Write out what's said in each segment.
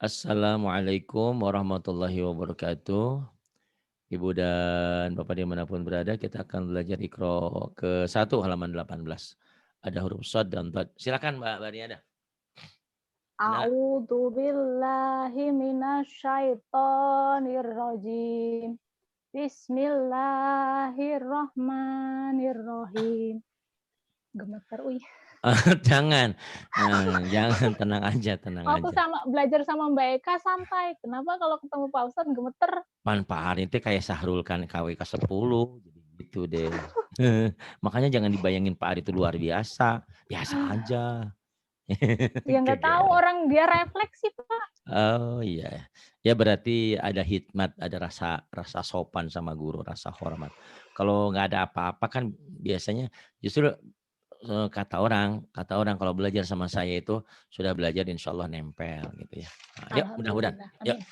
Assalamualaikum warahmatullahi wabarakatuh. Ibu dan Bapak dimanapun berada, kita akan belajar Iqra ke-1 halaman 18. Ada huruf shad dan dad. Silakan Mbak Bariada. Nah, A'udzu billahi minasyaitonir rajim. Bismillahirrahmanirrahim. Gemeter, jangan, jangan tenang aja, tenang Aku aja. belajar sama Mbak Eka santai. Kenapa kalau ketemu Pak Ustadz gemeter? Pak Hari itu kayak Sahrul kan KWK 10, jadi gitu deh. Makanya jangan dibayangin Pak Hari itu luar biasa, biasa aja. Ya nggak tahu, Kegeeran. orang dia refleksi, Pak. Oh iya, ya berarti ada hikmat, ada rasa rasa sopan sama guru, rasa hormat. Kalau nggak ada apa-apa kan biasanya justru kata orang kalau belajar sama saya itu sudah belajar insya Allah nempel gitu ya. Nah, yuk mudah-mudahan. Alhamdulillah. Yuk. Amin.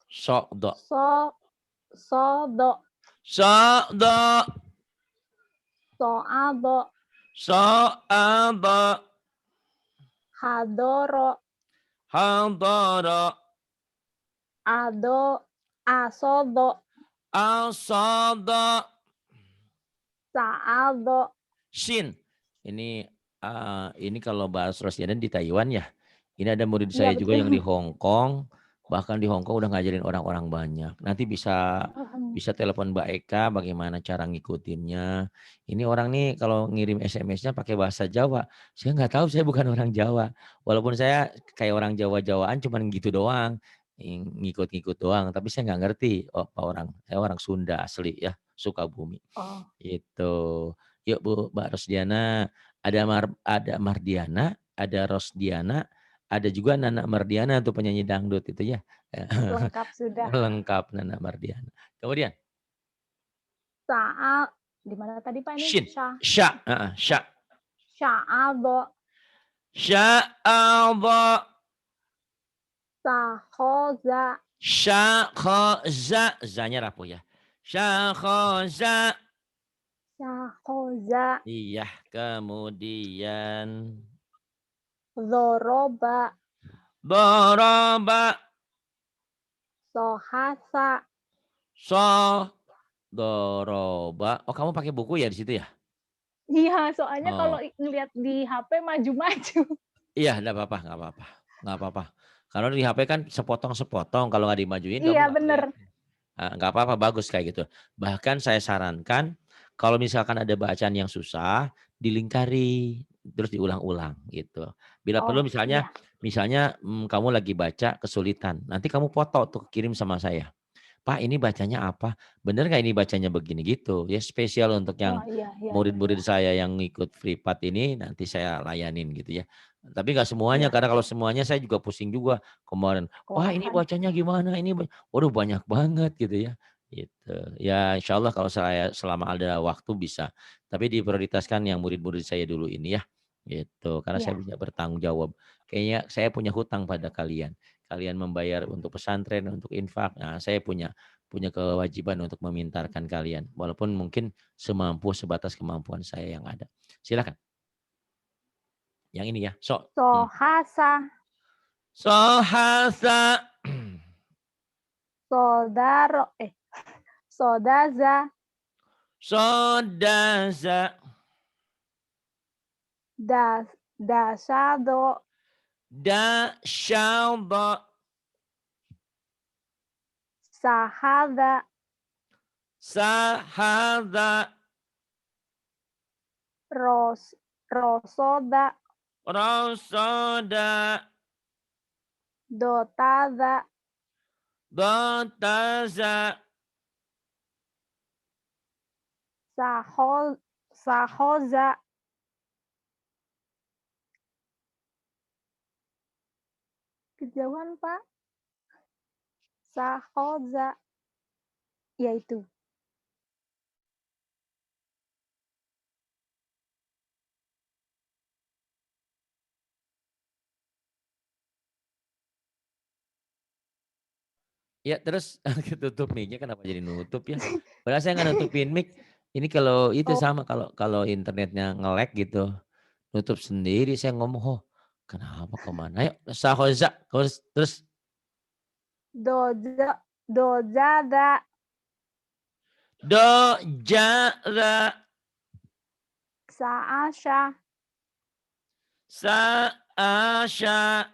So do. Do. So do. Soado. So do. Hadoro. Hadara. Asodo. Asada. Sa'ado. Shin. Ini kalau bahasa Rosdiana di Taiwan ya. Ini ada murid Iya saya juga yang di betul. Hong Kong. Bahkan di Hong Kong udah ngajarin orang-orang banyak. Nanti bisa bisa telepon Mbak Eka bagaimana cara ngikutinnya. Ini orang nih kalau ngirim SMS-nya pakai bahasa Jawa. Saya nggak tahu, saya bukan orang Jawa. Walaupun saya kayak orang Jawa-Jawaan cuman gitu doang. Ngikut-ngikut doang. Tapi saya nggak ngerti. Oh, apa orang. Saya orang Sunda asli ya. Sukabumi. Oh, Itu. Yuk Bu, Mbak Rosdiana. Ada Mardiana, ada Rosdiana, ada juga Nana Mardiana tuh penyanyi dangdut itu ya. lengkap sudah. Lengkap Nana Mardiana. Kemudian Saat di mana tadi Pak ini? Shin, Sya, Sya, Sya'ado. Sya'adha, Sahoza. Syakhaza, zanya rapuh ya. Syakhaza. Sahoza. Iya, kemudian Zoroba. Daraba, Sohasa. So, Doroba. Oh, kamu pakai buku ya di situ ya? Iya, soalnya kalau Oh, ngelihat di HP maju-maju. iya, enggak apa-apa, enggak apa-apa. Enggak apa-apa. Kalau di HP kan sepotong-sepotong, kalau nggak dimajuin kamu Iya nggak bener. kelihatan. Nggak apa-apa, bagus kayak gitu. Bahkan saya sarankan kalau misalkan ada bacaan yang susah, dilingkari terus diulang-ulang gitu. Bila perlu Oh misalnya iya. misalnya kamu lagi baca kesulitan, nanti kamu foto tuh kirim sama saya. Pak, ini bacanya apa? Bener nggak ini bacanya begini gitu? Ya spesial untuk yang Oh iya, iya, iya, murid-murid iya. saya yang ngikut FreePad ini nanti saya layanin gitu ya. Tapi nggak semuanya, Iya, karena kalau semuanya saya juga pusing juga kemarin. Wah ini kewalahan. bacanya gimana? Waduh banyak banget gitu ya. Gitu. Ya insya Allah kalau saya selama ada waktu bisa. Tapi diprioritaskan yang murid-murid saya dulu ini ya. Gitu. Karena saya Iya, bisa bertanggung jawab. Kayaknya saya punya hutang pada kalian. Kalian membayar untuk pesantren, untuk infak. Nah, saya punya punya kewajiban untuk memintarkan kalian. Walaupun mungkin semampu sebatas kemampuan saya yang ada. Silakan. Yang ini ya. Sohasa. Sohasa. Sodaro. Sodaza. Sodaza. Dasado. Dasyalda. Sahada. Sahada. Rosoda. Rosoda. Dotada. Dotaza. Sahoza. Kejauhan Pak. Sahoza. Yaitu. Ya terus tutup mic-nya, kenapa jadi nutup ya? Padahal saya nggak nutupin mic. Ini kalau itu Oh, sama kalau kalau internetnya nge-lag gitu, nutup sendiri saya ngomong, oh Kenapa kemana? Ayo sahoza terus Doja dojada, dojara saasya, saasya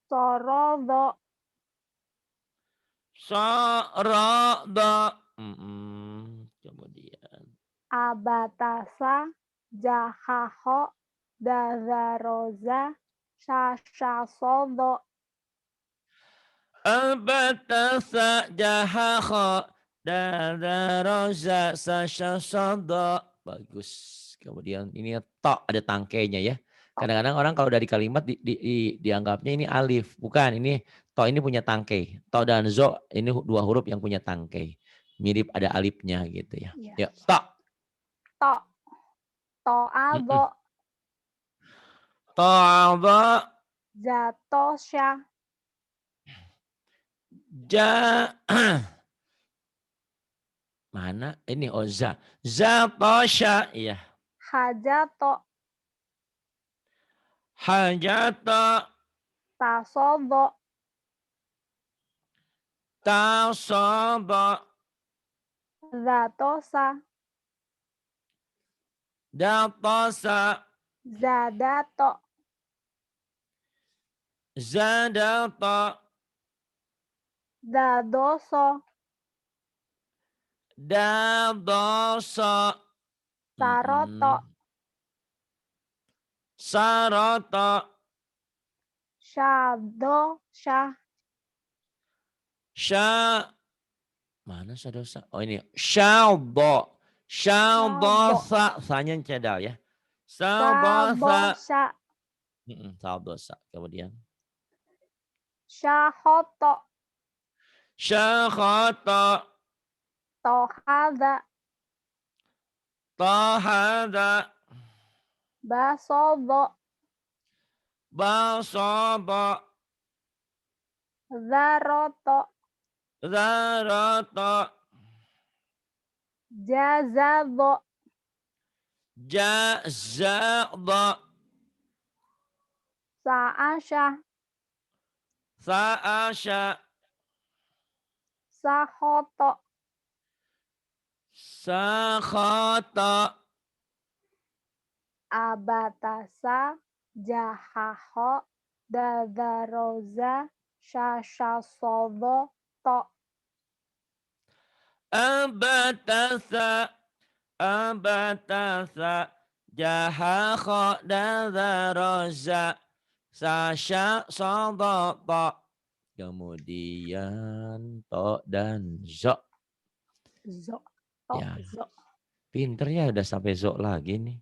sorodo, sorodo. Kemudian abatasa, jahaho, dazaroza, sasyasodo. abatasa jahaho dadaroza sasyasada. Bagus. Kemudian ini tok ada tangkainya ya. Kadang-kadang orang kalau dari kalimat dianggapnya ini alif. Bukan, ini tok ini punya tangkai. Tok dan zo ini dua huruf yang punya tangkai. Mirip ada alifnya gitu ya. Iya. Yuk, tok. To, toado, To'aba zatosya, ja mana ini oza zatosha iya hajato, hajata tasodo, tasaba zatosa, datasa zadato, zadata dadoso, dadosa saroto, sarata syadosya, sya mana sadosa oh ini syaldo saldo, syaldosa sanya cedal ya saldosa sabosya, saldosa kemudian syahoto, syakhata tohada, tahada basodo, basaba zaroto, zarata jazabo, jazaba saasya, saasya sahoto, sakhata abatasa, jahaho, dadaroza, syasyasodo, to, abatasa abatasa jahakha dadaroza sasya sadata kemudian to dan zo zo, to, ya zo. pinter ya udah sampai zo lagi nih.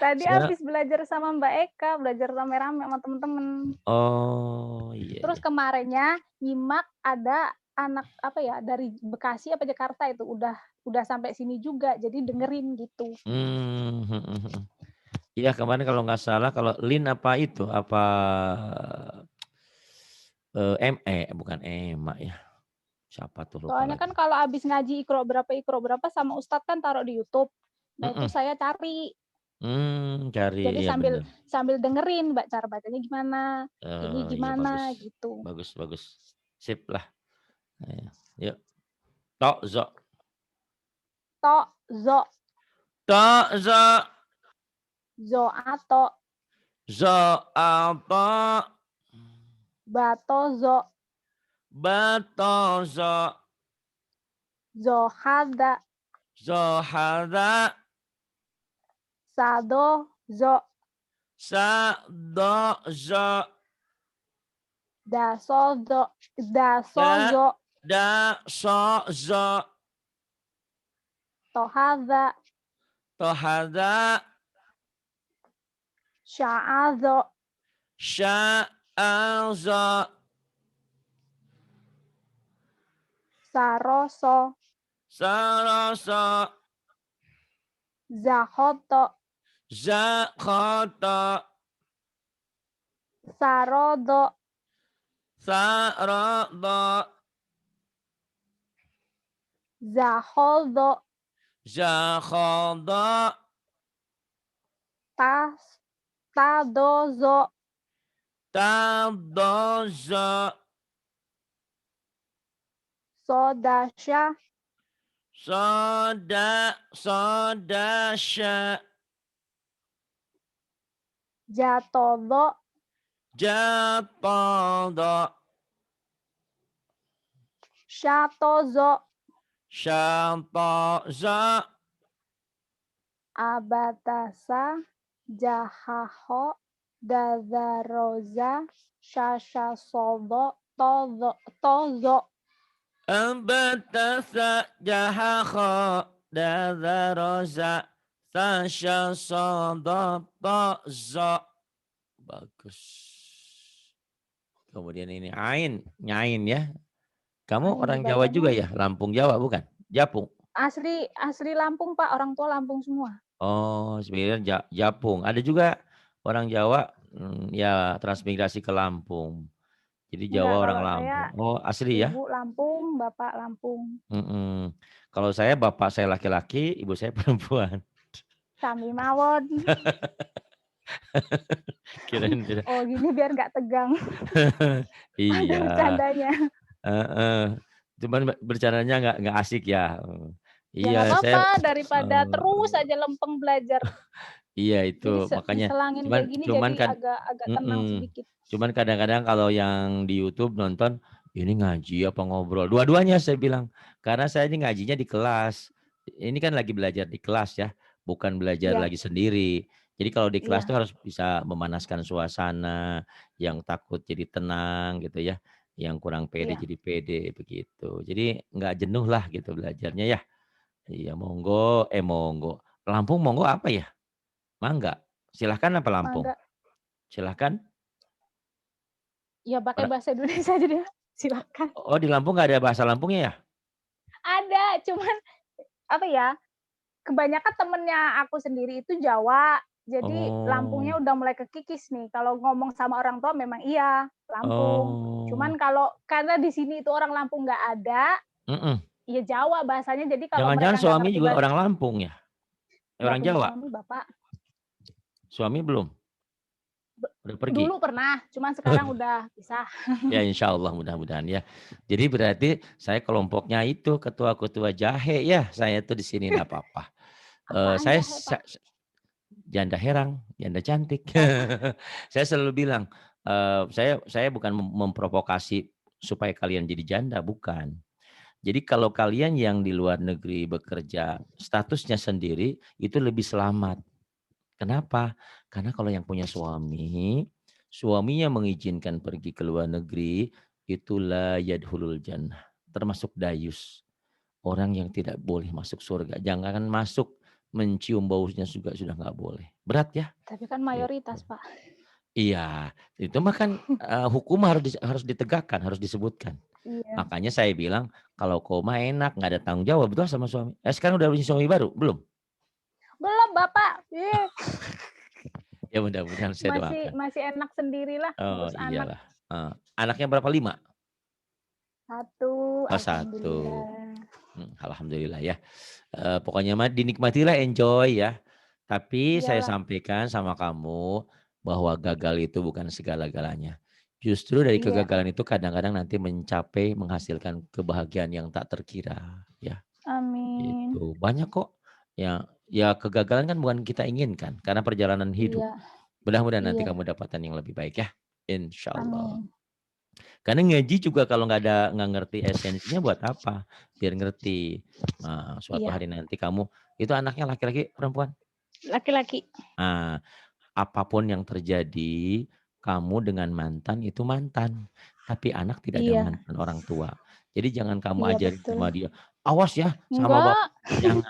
Tadi Saya, habis belajar sama Mbak Eka, belajar rame-rame sama temen-temen. oh iya, Terus iya. kemarinnya nyimak ada anak apa ya dari Bekasi apa Jakarta itu udah sampai sini juga, jadi dengerin gitu. Iya kemarin kalau nggak salah kalau Lin apa itu apa bukan Emak ya siapa tuh lupa Soalnya lagi. kan kalau habis ngaji ikro berapa sama Ustadz kan taruh di YouTube. Nah itu saya cari. Cari Jadi iya bener. sambil dengerin cara bacanya gimana, ini Iya bagus, gimana gitu. bagus, sip lah. Ayo, yuk, tok zo, To, zo, tok zo, zo ato, zo apa, bato zo, bato zo, zo hada, zo hada, sado zo, sa do zo, daso zo, daso da zo, da so zo, tohada, tohada, sya'azo, sya'azo, saroso, saroso, zahoto, zakhoto, sarodo, sarodo, tadozo, tadozo, sodasya, sodasya, jatodo, jatodo, syatozo, syatozo, abatasa, jahaho, dadaroza, syasyasodo, tozo, Ambatasa jahakha dadaroza tasya sodatoza. Bagus. Kemudian ini ain, nyain ya. Kamu ini orang Jawa dibacanya juga ya? Lampung Jawa bukan? Japung. asli Lampung Pak, orang tua Lampung semua. Oh, sebenarnya Japung. Ada juga orang Jawa ya transmigrasi ke Lampung. Jadi Enggak, Jawa orang kalau Lampung. saya Oh, asli ya? ibu Lampung, bapak Lampung. Mm-mm. Kalau saya bapak saya laki-laki, ibu saya perempuan. Sami mawon. Kirain beda. Oh gini biar nggak tegang. Ada Iya. bercandanya. Heeh. Cuman bercandanya nggak asik ya. Ya Iya, nggak saya apa-apa daripada terus aja lempeng belajar. iya itu Jadi makanya diselangin cuman kayak gini cuman jadi kan agak tenang mhm, sedikit. cuman kadang-kadang kalau yang di YouTube nonton, ini ngaji apa ngobrol? Dua-duanya saya bilang. Karena saya ini ngajinya di kelas. Ini kan lagi belajar di kelas ya, bukan belajar Iya, lagi sendiri. Jadi kalau di kelas tuh iya, harus bisa memanaskan suasana, yang takut jadi tenang gitu ya, yang kurang pede iya. jadi pede begitu. Jadi nggak jenuh lah gitu belajarnya ya. Iya monggo, monggo. Lampung monggo apa ya? Mangga. Silahkan apa Lampung? Mangga. Silahkan. Ya pakai bahasa Indonesia aja deh. Silakan. Oh di Lampung nggak ada bahasa Lampungnya ya? Ada, cuman apa ya? Kebanyakan temennya aku sendiri itu Jawa. Jadi Lampungnya Oh, udah mulai kekikis nih. Kalau ngomong sama orang tua memang iya, Lampung. oh, Cuman kalau karena di sini itu orang Lampung nggak ada, mhm. ya Jawa bahasanya. Jadi kalau Jangan-jangan mereka nggak suami ngerti juga bahasa, orang Lampung ya? nggak Orang punya Jawa? suami bapak. Suami belum? Udah pergi? Dulu pernah, cuman sekarang udah pisah. Ya insya Allah mudah-mudahan ya. Jadi berarti saya kelompoknya itu ketua-ketua jahe ya. Saya tuh di sini enggak apa-apa. Apaan Saya jahe pak? janda herang, janda cantik. Oh, Saya selalu bilang, saya bukan memprovokasi supaya kalian jadi janda, bukan. Jadi kalau kalian yang di luar negeri bekerja, statusnya sendiri itu lebih selamat. Kenapa? Karena kalau yang punya suami, suaminya mengizinkan pergi ke luar negeri, itulah yadhulul jannah, termasuk dayus. Orang yang tidak boleh masuk surga. Jangan masuk mencium baunya juga sudah nggak boleh. Berat ya? tapi kan Gitu. mayoritas pak. Iya, itu mah kan hukum harus ditegakkan, harus disebutkan. Iya. Makanya saya bilang kalau koma enak, nggak ada tanggung jawab betul sama suami. Sekarang udah punya suami baru? Belum? Belum bapak. Ya mudah-mudahan saya Masih doakan. masih enak sendirilah Oh ngurus anak. iyalah. Anaknya berapa? 5? Satu, Oh 1. alhamdulillah. Alhamdulillah ya. Pokoknya mah dinikmatilah, enjoy ya. Tapi saya Iyalah. sampaikan sama kamu bahwa gagal itu bukan segala-galanya. Justru dari Iya. kegagalan itu kadang-kadang nanti mencapai menghasilkan kebahagiaan yang tak terkira ya. Amin. Itu banyak kok ya ya kegagalan kan bukan kita inginkan karena perjalanan hidup. Iya, Mudah-mudahan nanti iya. kamu dapatkan yang lebih baik ya. Insya Allah. Amin. Karena ngaji juga kalau nggak ngerti esensinya buat apa? Biar ngerti. Nah, suatu Iya, hari nanti kamu itu anaknya laki-laki perempuan? laki-laki. Nah, apapun yang terjadi, kamu dengan mantan itu mantan. Tapi anak tidak ada Iya, mantan orang tua. Jadi jangan kamu iya ajarin betul. sama dia, awas ya sama bapak. Enggak, Jangan,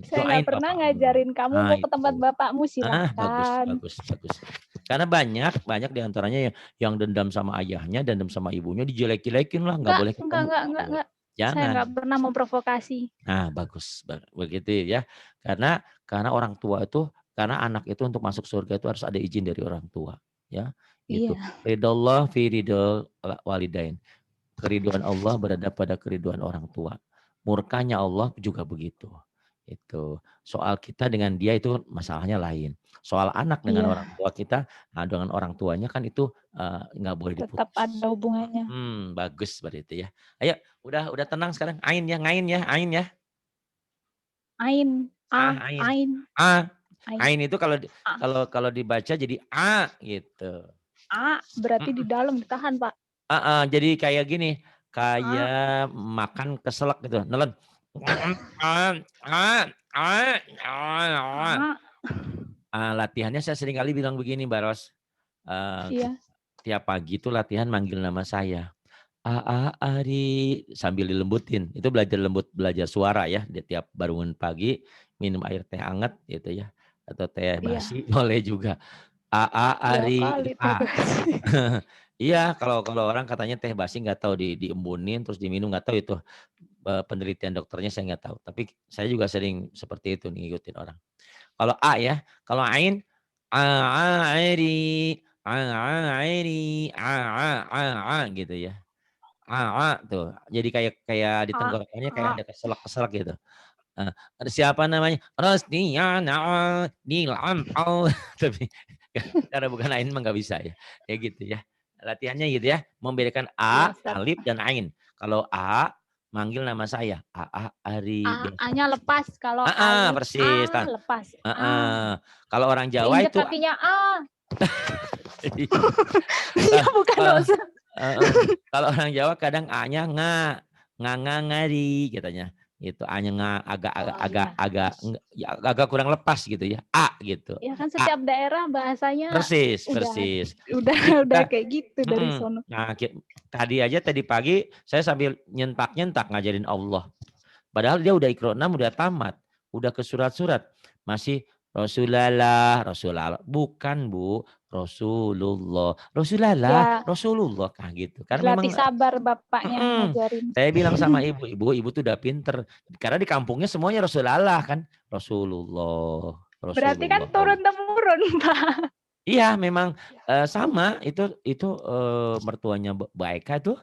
saya doain nggak pernah bapakmu. ngajarin kamu Ah mau ke tempat itu. bapakmu, Bagus, silahkan. bagus, bagus. Karena banyak di antaranya yang dendam sama ayahnya, dendam sama ibunya, dijelek-jelekin lah, nggak Enggak, boleh enggak, ketemu. enggak, enggak, Tuh. enggak. Saya Jangan. nggak pernah memprovokasi. Nah, bagus. Begitu ya. Karena orang tua itu, karena anak itu untuk masuk surga itu harus ada izin dari orang tua. Ya, itu. Iya, Ridallah fi ridal walidain. Keriduan Allah berada pada keriduan orang tua. Murkanya Allah juga begitu. Itu. Soal kita dengan dia itu masalahnya lain. Soal anak dengan orang Iya, tua kita, dengan orang tuanya kan itu, nggak boleh tetap diputus. ada hubungannya. Bagus seperti itu ya. Ayo, udah tenang sekarang, ain ya, ngain ya, ain ya. Ain, Ain. ain, A. ain, Ain itu kalau di a, kalau dibaca jadi A gitu. berarti di Mhm. dalam ditahan, Pak. Heeh, jadi kayak gini, A, kayak makan keselak gitu, nelen. a, Latihannya saya sering kali bilang begini, Mbak Ros, iya, tiap pagi itu latihan manggil nama saya. Ari, sambil dilembutin. Itu belajar suara ya, di tiap bangun pagi minum air teh hangat gitu ya, atau teh iya, basi boleh juga. iya Ari, kali gitu, teh basi. Iya, kalau kalau orang katanya teh basi nggak tahu diembunin terus diminum nggak tahu itu, penelitian dokternya saya nggak tahu. Tapi saya juga sering seperti itu nih ngikutin orang. Kalau A ya, kalau Ain, airi, airi, gitu ya. Tuh. Jadi kayak kayak di A, tenggorokannya kayak a, ada keselak-keselak gitu. Eee, siapa namanya? Rosdiana di lampau. Tapi karena bukan Ain mah nggak bisa ya, kayak gitu ya. Latihannya gitu ya, membedakan iya, A, Ustaz. alif, dan ain. Kalau A, manggil nama saya, Ari, biasa. A-nya lepas, kalau Heeh, alif persis. A lepas. Heeh. Kalau orang Jawa Keinjek itu kakinya A. Iya, kalau bukan kalau Ustaz. heeh, kalau orang Jawa kadang A-nya ngari katanya. Gitu, A-nya agak agak Oh agak iya. agak ya agak kurang lepas gitu ya, A gitu. Ya kan A, setiap daerah bahasanya persis udah persis. udah Jadi udah kita kayak gitu dari mhm, sono. nah tadi pagi saya sambil nyentak-nyentak ngajarin Allah. Padahal dia udah Iqra 6 udah tamat, udah ke surat-surat, masih Rasulallah, bukan Bu, Ya, Rasulullah, nah gitu. Karena memang berlatih sabar bapaknya mhm, ngajarin. saya bilang sama ibu tuh udah pinter, karena di kampungnya semuanya Rasulallah kan, Rasulullah Berarti kan Rasulullah, turun-temurun, Pak. iya memang, sama itu, mertuanya Mbak Eka tuh,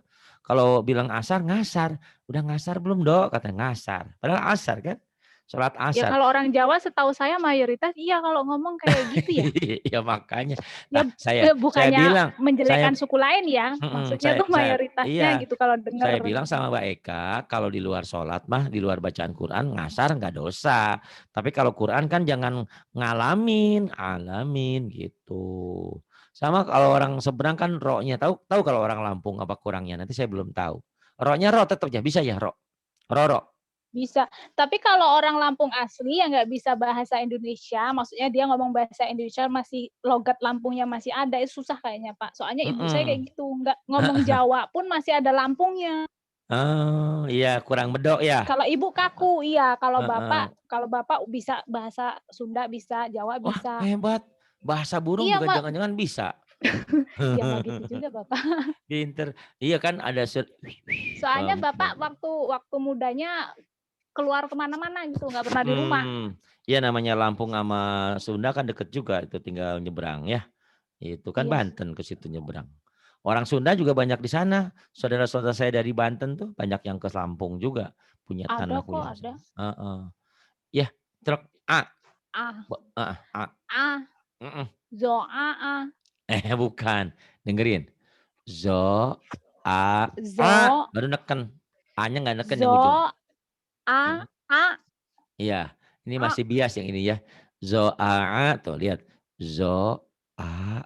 kalau bilang asar, "Ngasar." "Udah ngasar belum, Dok?" Katanya, "Ngasar." Padahal asar kan, sholat Ya asar. kalau orang Jawa setahu saya mayoritas iya kalau ngomong kayak gitu ya. Iya makanya. Ya, Nah saya bukannya bilang saya menjelekkan suku lain ya, mhm, maksudnya tuh mayoritasnya iya, gitu kalau saya denger. bilang sama Mbak Eka, kalau di luar sholat mah, di luar bacaan Quran, ngasar nggak dosa. Tapi kalau Quran kan jangan alamin gitu. Sama kalau orang seberang kan ro-nya, tahu tahu kalau orang Lampung apa kurangnya, nanti saya belum tahu. Ro-nya ro tetap ya, bisa ya ro? Ro. Bisa. Tapi kalau orang Lampung asli yang nggak bisa bahasa Indonesia, maksudnya dia ngomong bahasa Indonesia masih logat Lampungnya masih ada, itu susah kayaknya, Pak. Soalnya ibu saya Mhm. kayak gitu, nggak ngomong Jawa pun masih ada Lampungnya. Oh, iya kurang medok ya? Kalau ibu kaku, iya. Heeh. Kalau bapak bisa bahasa Sunda bisa, Jawa Wah, bisa. hebat. Bahasa burung Iya, juga Mbak. jangan-jangan bisa? Ya nggak gitu juga, Bapak. Pinter. Iya kan ada Soalnya Bapak waktu waktu mudanya keluar kemana-mana gitu, nggak pernah di rumah. ya namanya Lampung sama Sunda kan deket juga, itu tinggal nyebrang ya. Itu kan Iya, Banten ke situ nyebrang. Orang Sunda juga banyak di sana. Saudara-saudara saya dari Banten tuh banyak yang ke Lampung juga, punya ada tanah, kok, punya usaha. ada. Heeh. Ya, truk A. Ah, A. ah, Mhm. zoa, Bukan. Dengerin. Zo, a, zo, baru neken. A-nya nggak neken yang ujung. zo, Mhm. a, Iya, ini a. masih bias yang ini ya. Zo, a, tuh lihat. Zo, a,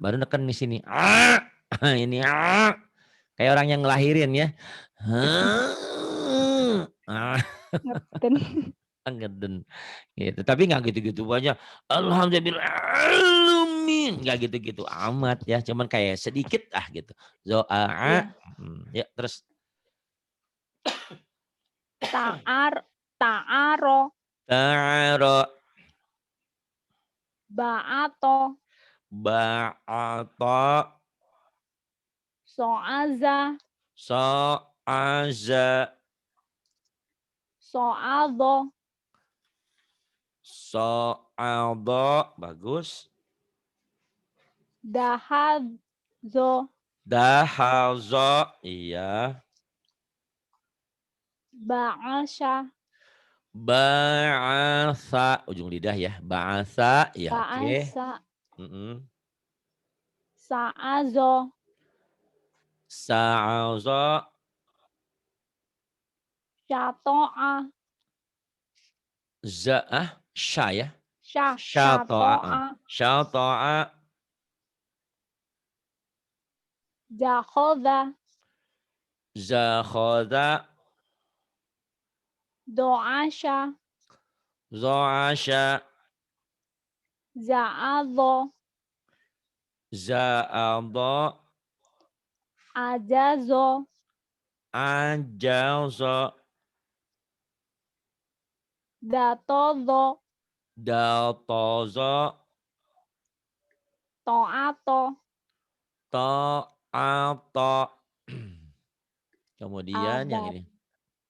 baru neken di sini. Ini kayak orang yang ngelahirin ya. Ah, Ngeten. ngeden gitu. Tapi nggak gitu-gitu banyak. Alhamdulillah, alamin. Nggak gitu-gitu amat ya. Cuman kayak sedikit gitu. Zo, a, Iya. ya terus Ta'ar, ta'aro, ta'aro, ba'ato, ba'ata, so'aza, so'aza, so'adho, so'aldo, bagus. dahazo, Dahazo, iya. ba'asha, Ba'asa, ujung lidah ya. Ba'asa, ya oke. Ba'asa. Mm-mm. Sa'azo. Sa'aza, Syato'a. sya ya. Syato'a. Syato'a. Syato'a, Zakhodha. zakhoda, Do'asha. zo'asha, Za'adho. za'adha, Ajazo. ajaza, Datodho. dataza, To'ato. ta'ata. Kemudian yang Abat. ini.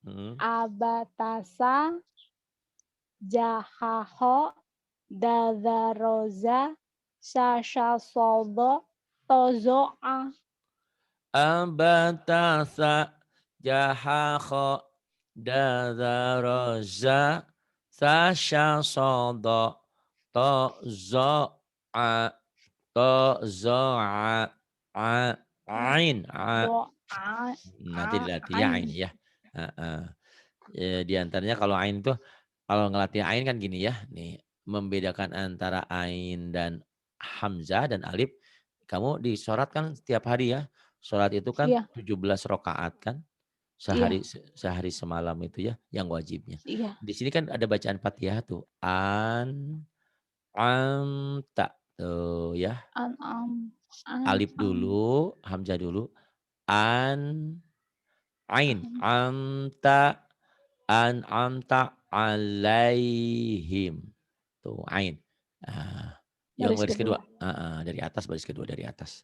Mm. Abatasa. Jahaho. Dadaroza. Sashasodo. Tozo'a. Abatasa, jahakha, dadaraza, sashasoda, ta'za'a, ta'za'a, ain, Do'a. nanti dilatih ya ain Ain. ya. Heeh. Di antaranya kalau ain itu, kalau ngelatih ain kan gini ya, nih membedakan antara ain dan hamzah dan alif. Kamu disorat kan setiap hari ya. Sholat itu kan Iya, 17 rakaat kan iya, sehari semalam itu ya yang wajibnya. iya. Di sini kan ada bacaan Fatihah tuh. Amta tuh ya. An'am. Alif An'am. dulu, hamzah dulu. An ain. Am. An'amta alaihim. Tuh ain. Ah, yang Baris baris kedua. kedua. Dari atas, baris kedua dari atas.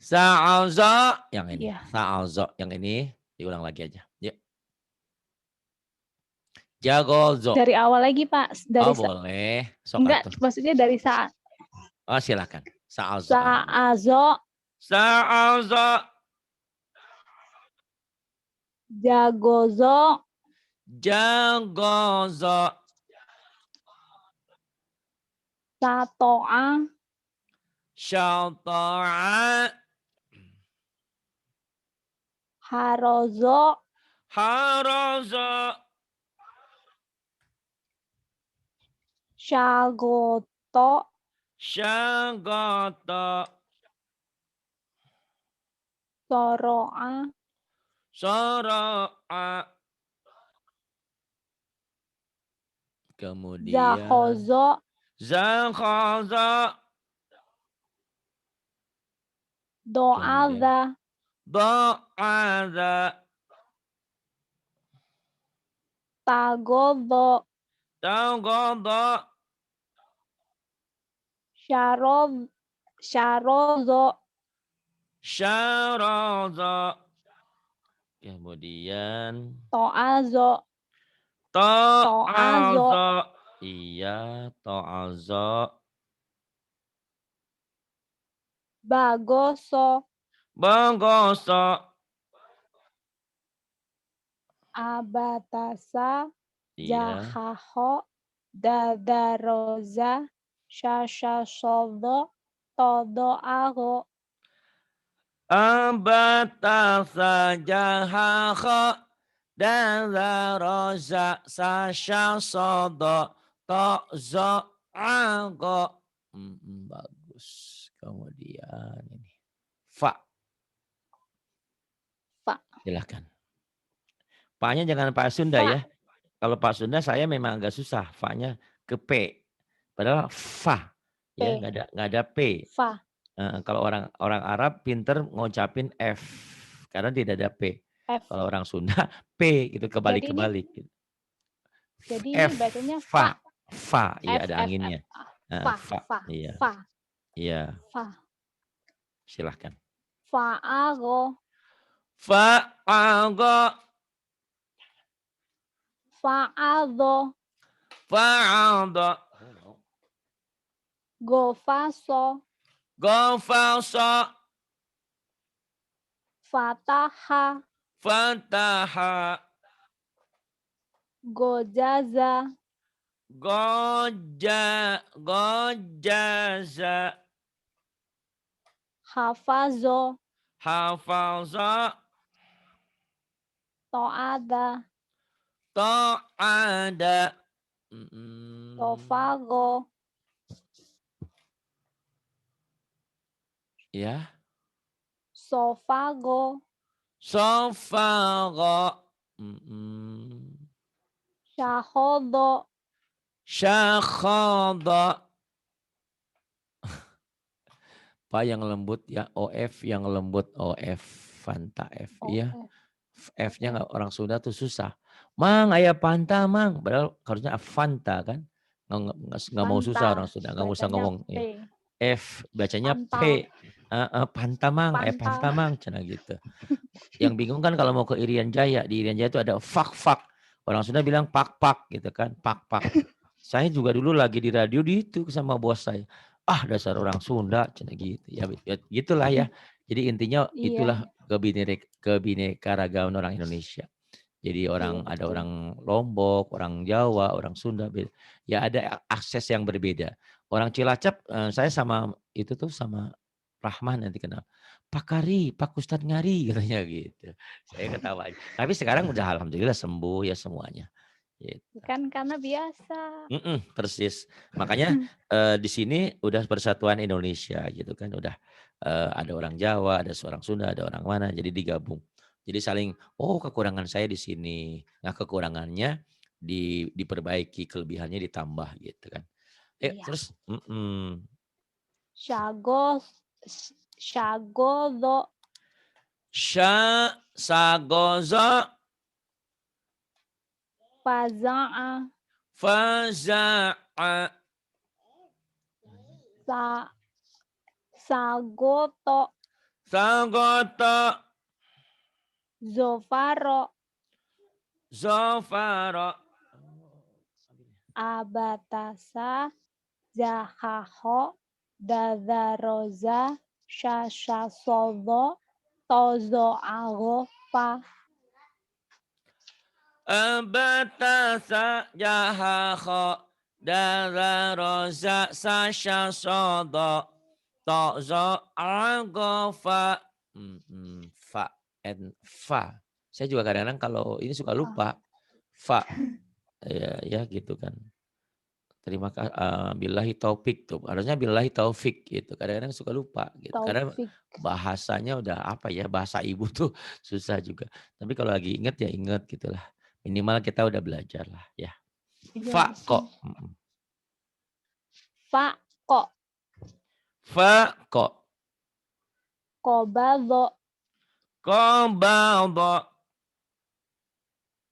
Sa'aza yang ini. Iya. Sa'aza yang ini diulang lagi aja. Yuk. Jagozo. Dari awal lagi, Pak. Oh boleh. Sok Enggak, atuh. maksudnya dari saat. Oh silakan. Sa'aza. Sa'azo. Sa'aza. Jagozo. Jagozo. Sato'a. Syata'a. Harozo. Haraza. Syagoto. Syagata. Soro'a. Sara'a. Kemudian Zakhozo. zakhaza. Kemudian Do'adha. da'adha. Tagodho. Taghadha. Syarozo. Syaraza. Kemudian To'azo. To'azo. ta'aza. Iya, ta'aza. Bagoso. Bagosa. Abatasa. Iya. Jahaho. Dadaroza. Syashasodo. Todo'aho. Abatasa jahakha. Dadaroza sasya sodo. Ta'za'ago. Bagus. Kemudian ini. Fa. Fa. Silahkan. Fa-nya jangan Pak Sunda Fa. ya. Kalau Pak Sunda saya memang agak susah. Fa-nya ke P. Padahal fa. Ya, P. nggak ada P. Fa. Kalau orang Arab pinter ngucapin F. Karena tidak ada P. F. Kalau orang Sunda P gitu kebalik-kebalik. Jadi ini F. bacanya Fa. fa. Fa. Iya ada F. anginnya. Fa. Fa. Fa. Iya. Fa. Iya. Fa. Silahkan. Fa'ago. Fa'ago. Fa'adho. Fa'adho. Gofaso. Gofasa. Fataha. Fataha. Gojaza. Gojaza. Hafazo. Hafaza. To'ada. Ta'ada. Tofago. Ya. Sofago. Sofago. Syahodo. Syakhada. Pa yang lembut ya, OF yang lembut, OF. Fanta F. Iya. F-nya nggak, orang Sunda tuh susah. Mang, ayah Fanta, Mang. Padahal harusnya Fanta kan. Nggak mau susah orang Sunda. Nggak usah Bacanya ngomong. P. F, bacanya Panta. P. Panta, Mang. Panta. Panta, Mang. Cina gitu. Yang bingung kan kalau mau ke Irian Jaya. Di Irian Jaya itu ada fak-fak. Orang Sunda bilang pak-pak gitu kan. Pak-pak. Saya juga dulu lagi di radio itu sama bos saya. Ah, dasar orang Sunda, cina gitu. Ya gitulah ya. Jadi intinya Iya. itulah kebinekaragaman orang Indonesia. Jadi Iya, ada betul. orang Lombok, orang Jawa, orang Sunda. Ya ada akses yang berbeda. Orang Cilacap, saya sama itu tuh sama Rahman nanti kenal. Pak Kari, Pak Ustadz Ngari katanya gitu. Saya ketawa aja. Tapi sekarang udah alhamdulillah sembuh ya semuanya. Gitu. Kan karena biasa. Persis. Makanya di sini udah persatuan Indonesia gitu kan. Udah ada orang Jawa, ada seorang Sunda, ada orang mana. Jadi digabung. Jadi saling, oh kekurangan saya di sini. Nah kekurangannya diperbaiki, kelebihannya ditambah gitu kan. Iya. Terus, Syagodo. Sagoza. Faza'a. Faza'a. Sagoto. Sagoto. Zofaro. Zofaro. Abatasa. Zahaho. Dadaroza. Shashasodo. Tozo agofa. Abatasa jahaho dadaroza sasha sodo tozo agofa. Fa and fa. Saya juga kadang-kadang kalau ini suka lupa. Fa. Ya gitu kan. Terima kasih. Billahi taufik tuh. Harusnya billahi taufik gitu. Kadang-kadang suka lupa gitu. Karena bahasanya udah apa ya, bahasa ibu tuh susah juga. Tapi kalau lagi inget ya inget gitulah. Minimal kita udah belajar lah ya. Fa kok. Fa kok. Fa kok. Kobado. Kobado.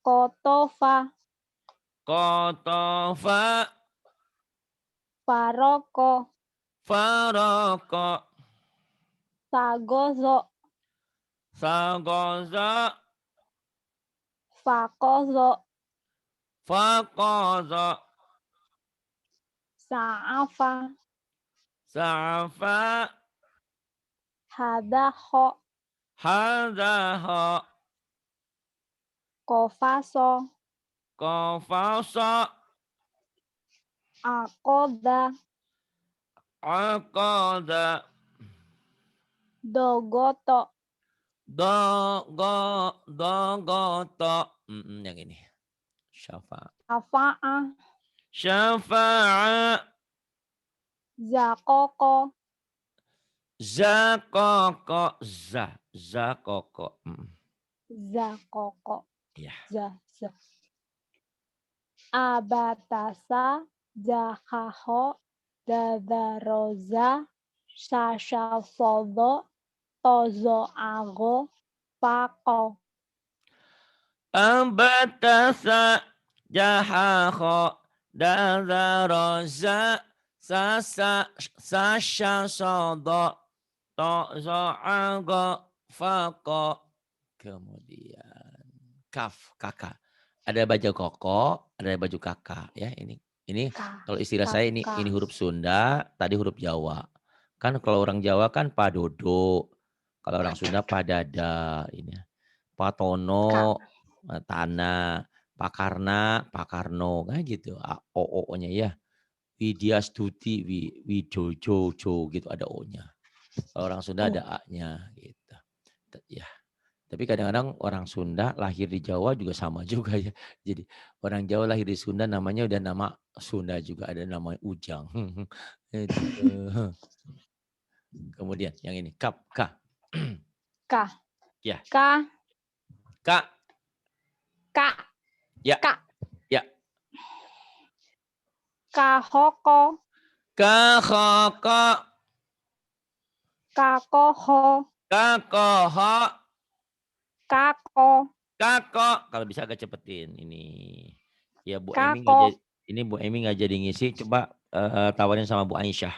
Kotofa. Kotofa. Faroko. Faroko. Sagozo. Sagozo. Fakozo. Fakozo. Sa'afa. Sa'afa. Hadaho. Hadaho. Kofaso. Kofaso. Akoda. Akoda. Dogoto. Dogoto. Yang ini. Syafa'a. Syafa'a. Zakoko. Zakoko. Zakoko. Zakoko. Ya. Abatasa. Zahaho. Dadaroza. Shashasodo. Tozo ago. Fako. Ambatasa. Jahaho. Dadaroza. Sasha sodo. Tozo ago. Fako. Kemudian kaf, kakak. Ada baju koko, ada baju kakak ya ini. Ini kalau istilah saya ini huruf Sunda, tadi huruf Jawa. Kan kalau orang Jawa kan padodo. Kalau orang Sunda padada ini. Patono, tanah, Pak Karna, Pak Karno, kan gitu. O-nya ya. Widya Stuti, Wijojo, gitu ada O-nya. Kalau orang Sunda ada A-nya gitu. Ya. Tapi kadang-kadang orang Sunda lahir di Jawa juga sama juga ya. Jadi orang Jawa lahir di Sunda namanya udah nama Sunda juga, ada nama Ujang. Itu. Kemudian yang ini kap K. K. Ya. K. K. K. Ya. K. Ya. Kahoko. Kahoko. Kakoho. Kakoho. Kako. Kako. Kalau bisa agak cepetin ini. Ya Bu Emi nggak Kako. jadi, ini Bu Emi nggak jadi ngisi. Coba tawarin sama Bu Aisyah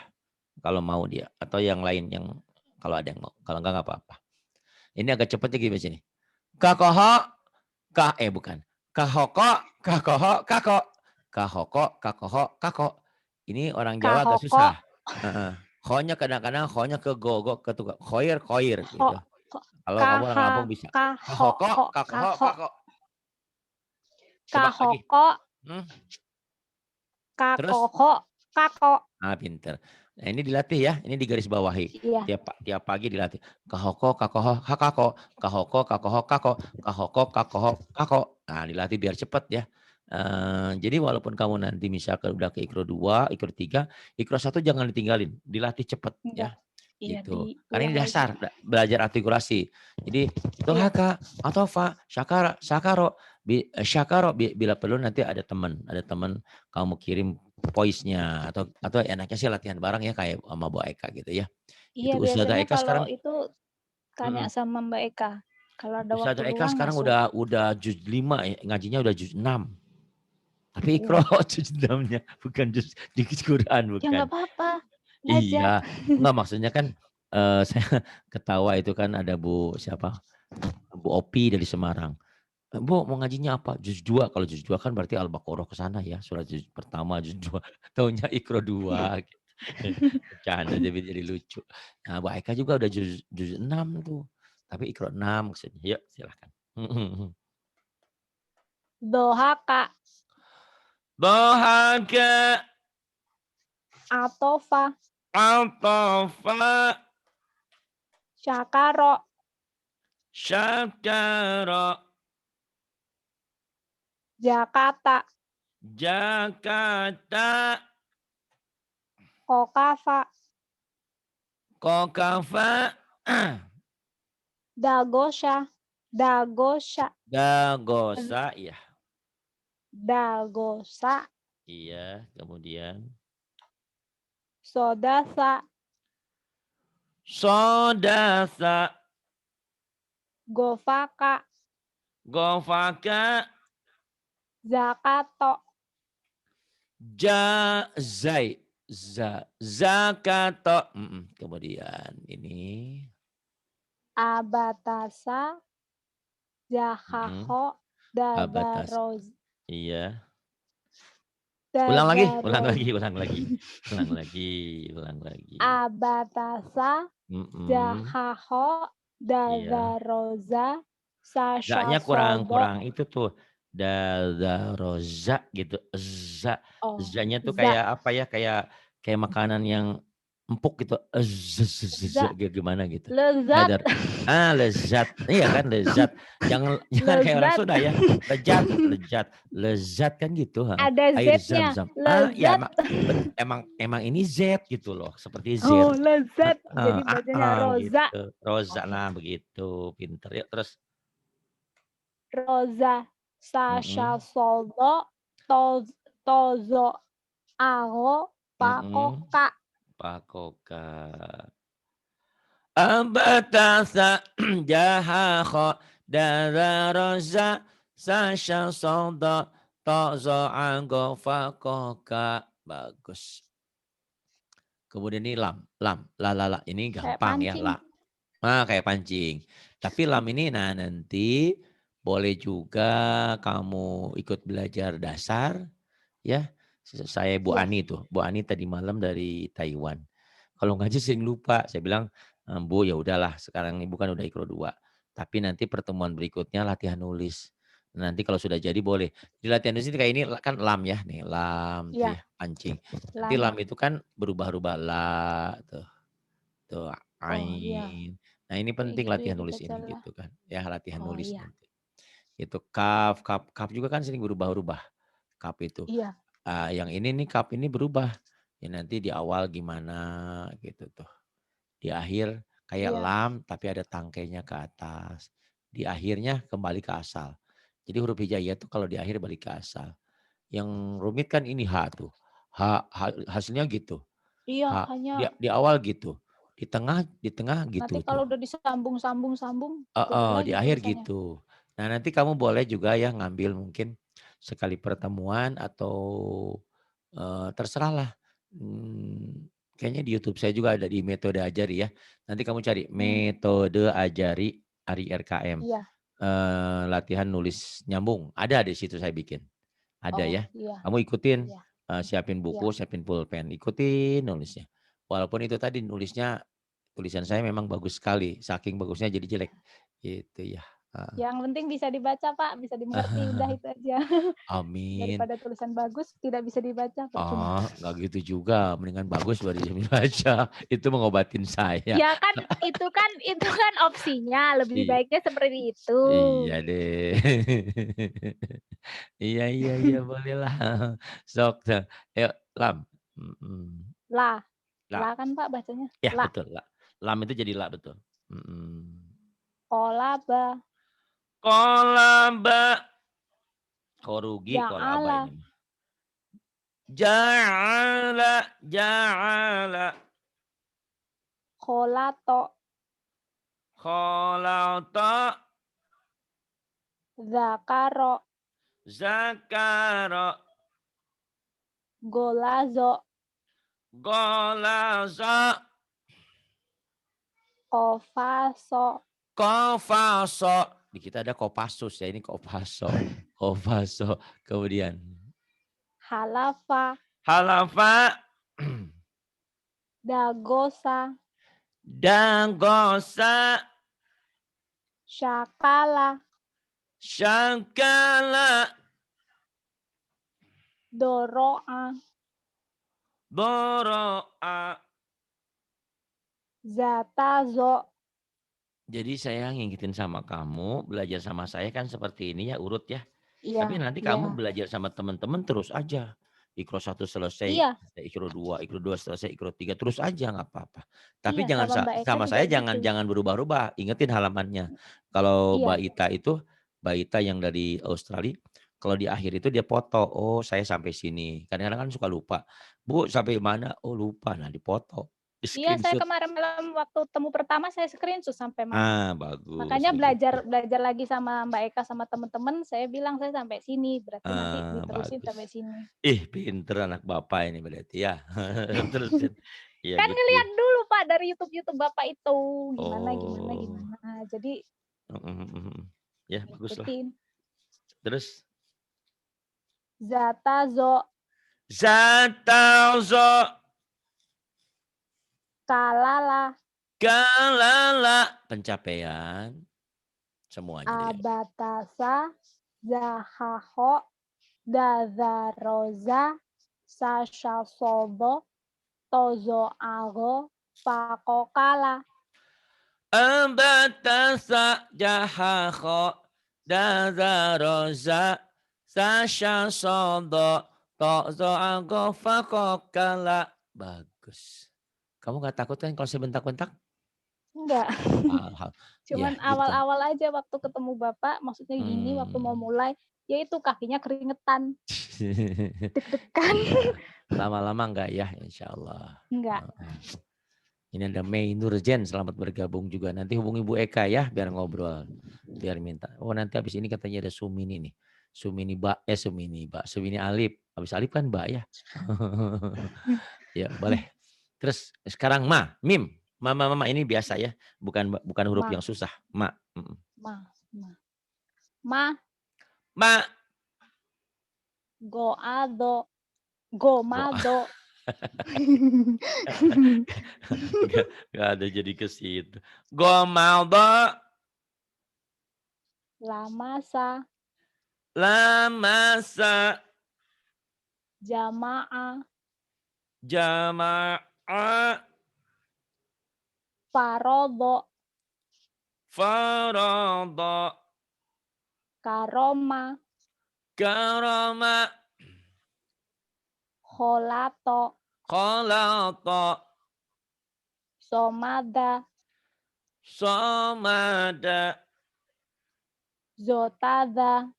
kalau mau dia, atau yang lain yang kalau ada yang mau. Kalau nggak apa-apa. Ini agak cepet ya gini sini. Kakoho. Bukan. Kahoko. Kakoho. Kako. Kahoko. Kakoho. Kako. Ini orang Jawa agak Kahoko. susah. Ho-nya kadang-kadang ho-nya ke go ke tukang. Koir gitu. Kalau kamu orang Lampung bisa. Kahoko. Kakoho. Kako. Coba lagi. Kahoko. Terus? Kakoho. Kako. Pinter. Nah ini dilatih ya, ini digaris bawahi. Iya. Tiap pagi dilatih. Kahoko, kakoho, hakako. Kahoko, kakoho, kako. Kahoko, kakoho, kako. Nah dilatih biar cepat ya. Jadi walaupun kamu nanti misalkan udah ke ikro 2, ikro 3, ikro 1 jangan ditinggalin. Dilatih cepat ya. Iya, Gitu. Karena ini dasar lagi. belajar artikulasi. Jadi itu haka, atofa, syakara, syakaro. Syakaro bila perlu nanti ada teman kamu kirim voice-nya atau enaknya sih latihan bareng ya kayak sama Bu Eka gitu ya. Iya, Itu Ustazah biasanya Eka kalau sekarang itu tanya sama Mbak Eka. Kalau ada waktu Ustazah Eka luang sekarang masuk. udah juz 5 ya, ngajinya udah juz 6. Tapi ikro juz 6-nya bukan juz di Quran Ya bukan. nggak apa-apa. Iya, enggak maksudnya kan saya ketawa itu kan ada Bu siapa? Bu Opi dari Semarang. Bu mau ngajinya apa? Juz 2. Kalau juz 2 kan berarti Al-Baqarah ke sana ya. Surat juz pertama, juz 2. Taunya ikro 2. Gitu. Bercanda jadi lucu. Nah, Bu Aika juga udah juz 6 tuh. Tapi ikro 6 maksudnya. Yuk silahkan. Dohaka. Dohaka. Atofa. Atofa. Syakaro. Syakaro. Jakarta. Jakarta. Kokafa. Kokafa. Dagosa. Dagosa ya. Dagosa. Iya, kemudian. Sodasa. Sodasa. Gofaka. Gofaka. Zakato. Zakato. Kemudian ini. Abatasa. Jahaho. Dadaroz. Iya. Ulang lagi. Abatasa. Jahaho. Dadaroza. Zaknya Sasha kurang itu tuh. Dadaroza gitu. Zanya tuh kayak apa ya? Kayak makanan yang empuk gitu. Gimana gitu. Lezat. Lezat. Iya kan lezat. Jangan kayak orang Sunda ya. Lezat kan gitu. Ada Air Z-nya. zam-zam. Ya, emang ini Z gitu loh. Seperti Z. Oh, lezat. Jadi bacanya Roza. Gitu. Roza nah begitu. Pinter ya. Terus. Roza. Sasha Soldo. Tozo. Aho. Pakoka. Abatasa jahaho dadaroza sasha soldo tozo anggo fakoka. Bagus. Kemudian ini lam. La. Ini gampang ya. La. Kayak pancing. Tapi lam ini nanti boleh juga kamu ikut belajar dasar. Ya. Saya Bu Ani tuh. Bu Ani tadi malam dari Taiwan. Kalau ngaji sering lupa. Saya bilang, Bu ya udahlah sekarang ibu kan udah ikro 2. Tapi nanti pertemuan berikutnya latihan nulis. Nanti kalau sudah jadi boleh. Di latihan nulis ini kayak ini kan lam ya, nih lam tuh Iya, ya, pancing. Nanti lam. lam itu kan berubah-ubah la tuh Oh iya, ain. Nah ini kayak penting gitu ya latihan nulis dibaca ini lah. gitu kan. Ya latihan Oh nulis iya, nanti. Itu kaf, kaf, kaf juga kan sering berubah-ubah. Kaf itu. iya, Yang ini nih kaf ini berubah. Ya nanti di awal gimana gitu tuh. Di akhir kayak iya, lam tapi ada tangkainya ke atas. Di akhirnya kembali ke asal. Jadi huruf hijaiyah tuh kalau di akhir balik ke asal. Yang rumit kan ini H tuh. Hasilnya gitu. iya. H Hanya di awal gitu. Di tengah nanti gitu tuh. kalau udah disambung-sambung-sambung beda Di lagi akhir tulisannya. gitu. Nah, nanti kamu boleh juga ya ngambil mungkin sekali pertemuan atau terserahlah. Kayaknya di YouTube saya juga ada di Metode Ajari ya. Nanti kamu cari Hmm, Metode Ajari Ari RKM. iya. Latihan nulis nyambung. Ada di situ saya bikin. Ada Oh ya. iya, Kamu ikutin, iya, siapin iya. buku, siapin pulpen, ikutin nulisnya. Walaupun itu tadi nulisnya tulisan saya memang bagus sekali, saking bagusnya jadi jelek. Gitu ya. Heeh. Yang penting bisa dibaca, Pak, bisa dimengerti, udah itu aja. Amin. Daripada tulisan bagus tidak bisa dibaca, percuma. Nggak gitu juga, mendingan bagus baru bisa dibaca. Itu mengobatin saya. Ya kan itu kan opsinya, lebih I baiknya seperti itu. iya deh. Iya iya iya, bolehlah. Sok, sok. Ayo, Lam. Mhm. La, La. la kan, Pak, bacanya? Ya La. betul, la. Lam itu jadi la, betul. Mhm. Kolaba, Kolaba. Kok rugi kolaba ja'ala, ini mah. Ja'ala, ja'ala. kholato, Kholata, zakaro, zakara, golazo, golaza, kofaso, kofaso. Di kita ada kopasus ya, ini kopaso. Kopaso. Kemudian halafa, halafa, dagosa, dagosa, syakala, syangkala, doro'a, boro'a. zatazo. Jadi saya ngingetin sama kamu, belajar sama saya kan seperti ini ya, urut ya. Iya, Tapi nanti iya, kamu belajar sama teman-teman terus aja. Ikro 1 selesai, iya, ikro 2 selesai, ikro 3 terus aja nggak apa-apa. Tapi iya, jangan sama Mbak Eka sama juga saya gitu. jangan berubah-ubah, ingetin halamannya. Kalau Mbak Iya, Ita itu, Mbak Ita yang dari Australia, kalau di akhir itu dia foto, oh saya sampai sini. Kadang-kadang kan suka lupa. Bu sampai mana? Oh lupa, nah dipoto. Di iya, saya screenshot. kemarin malam waktu temu pertama saya screenshot sampai mana. Bagus Makanya begitu. belajar lagi sama Mbak Eka sama teman-teman, saya bilang saya sampai sini, berarti nanti diterusin Bagus. sampai sini. Ih, pinter anak bapak ini berarti ya. Terusin. Iya Kan gitu ya. ngelihat dulu Pak dari YouTube Bapak itu, gimana gimana Oh. gimana. Jadi Mhm mhm. Ya baguslah. ngikutin. Terus? Zatazo, Zatazo kalala, kalala. Pencapaian. Semuanya dari awal. abatasa, zahaho, dazaroza, sashasobo, tozo ago, pakokala. Ambatasa jahaho dazaroza sasha sodo tozo agofa kokala. Bagus. Kamu nggak takut kan kalau saya bentak-bentak? Enggak, Ya cuman gitu. awal-awal aja waktu ketemu Bapak, maksudnya gini waktu mau Hmm. mulai, ya itu kakinya keringetan, deg-degan. Lama-lama enggak ya, insya Allah. Enggak, Ini ada Mei Nurjen, selamat bergabung juga. Nanti hubungi Bu Eka ya, biar ngobrol. Biar minta. Oh nanti habis ini katanya ada Sumini nih. Sumini Alip. Habis Alip kan Mbak ya. Ya boleh. Terus sekarang Mim. Mama ini biasa ya. Bukan huruf ma, yang susah. Ma. ma, ma, ma, Ma. goado, Go. gomado, Gak ada jadi ke situ. Gomaldo. lamasa, lamasa, jamaah, jama'a, farodho, farada, karoma, karama, kholato, khalata, somada, somada, zotada,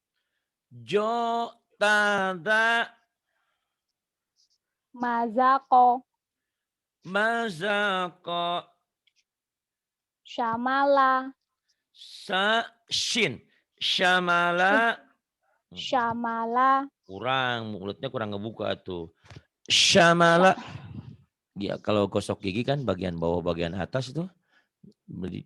jotada, mazako, mazaka, syamala, shin, syamala, syamala, kurang, mulutnya kurang ngebuka tuh. ya, Syamala, ya kalau gosok gigi kan bagian bawah bagian atas itu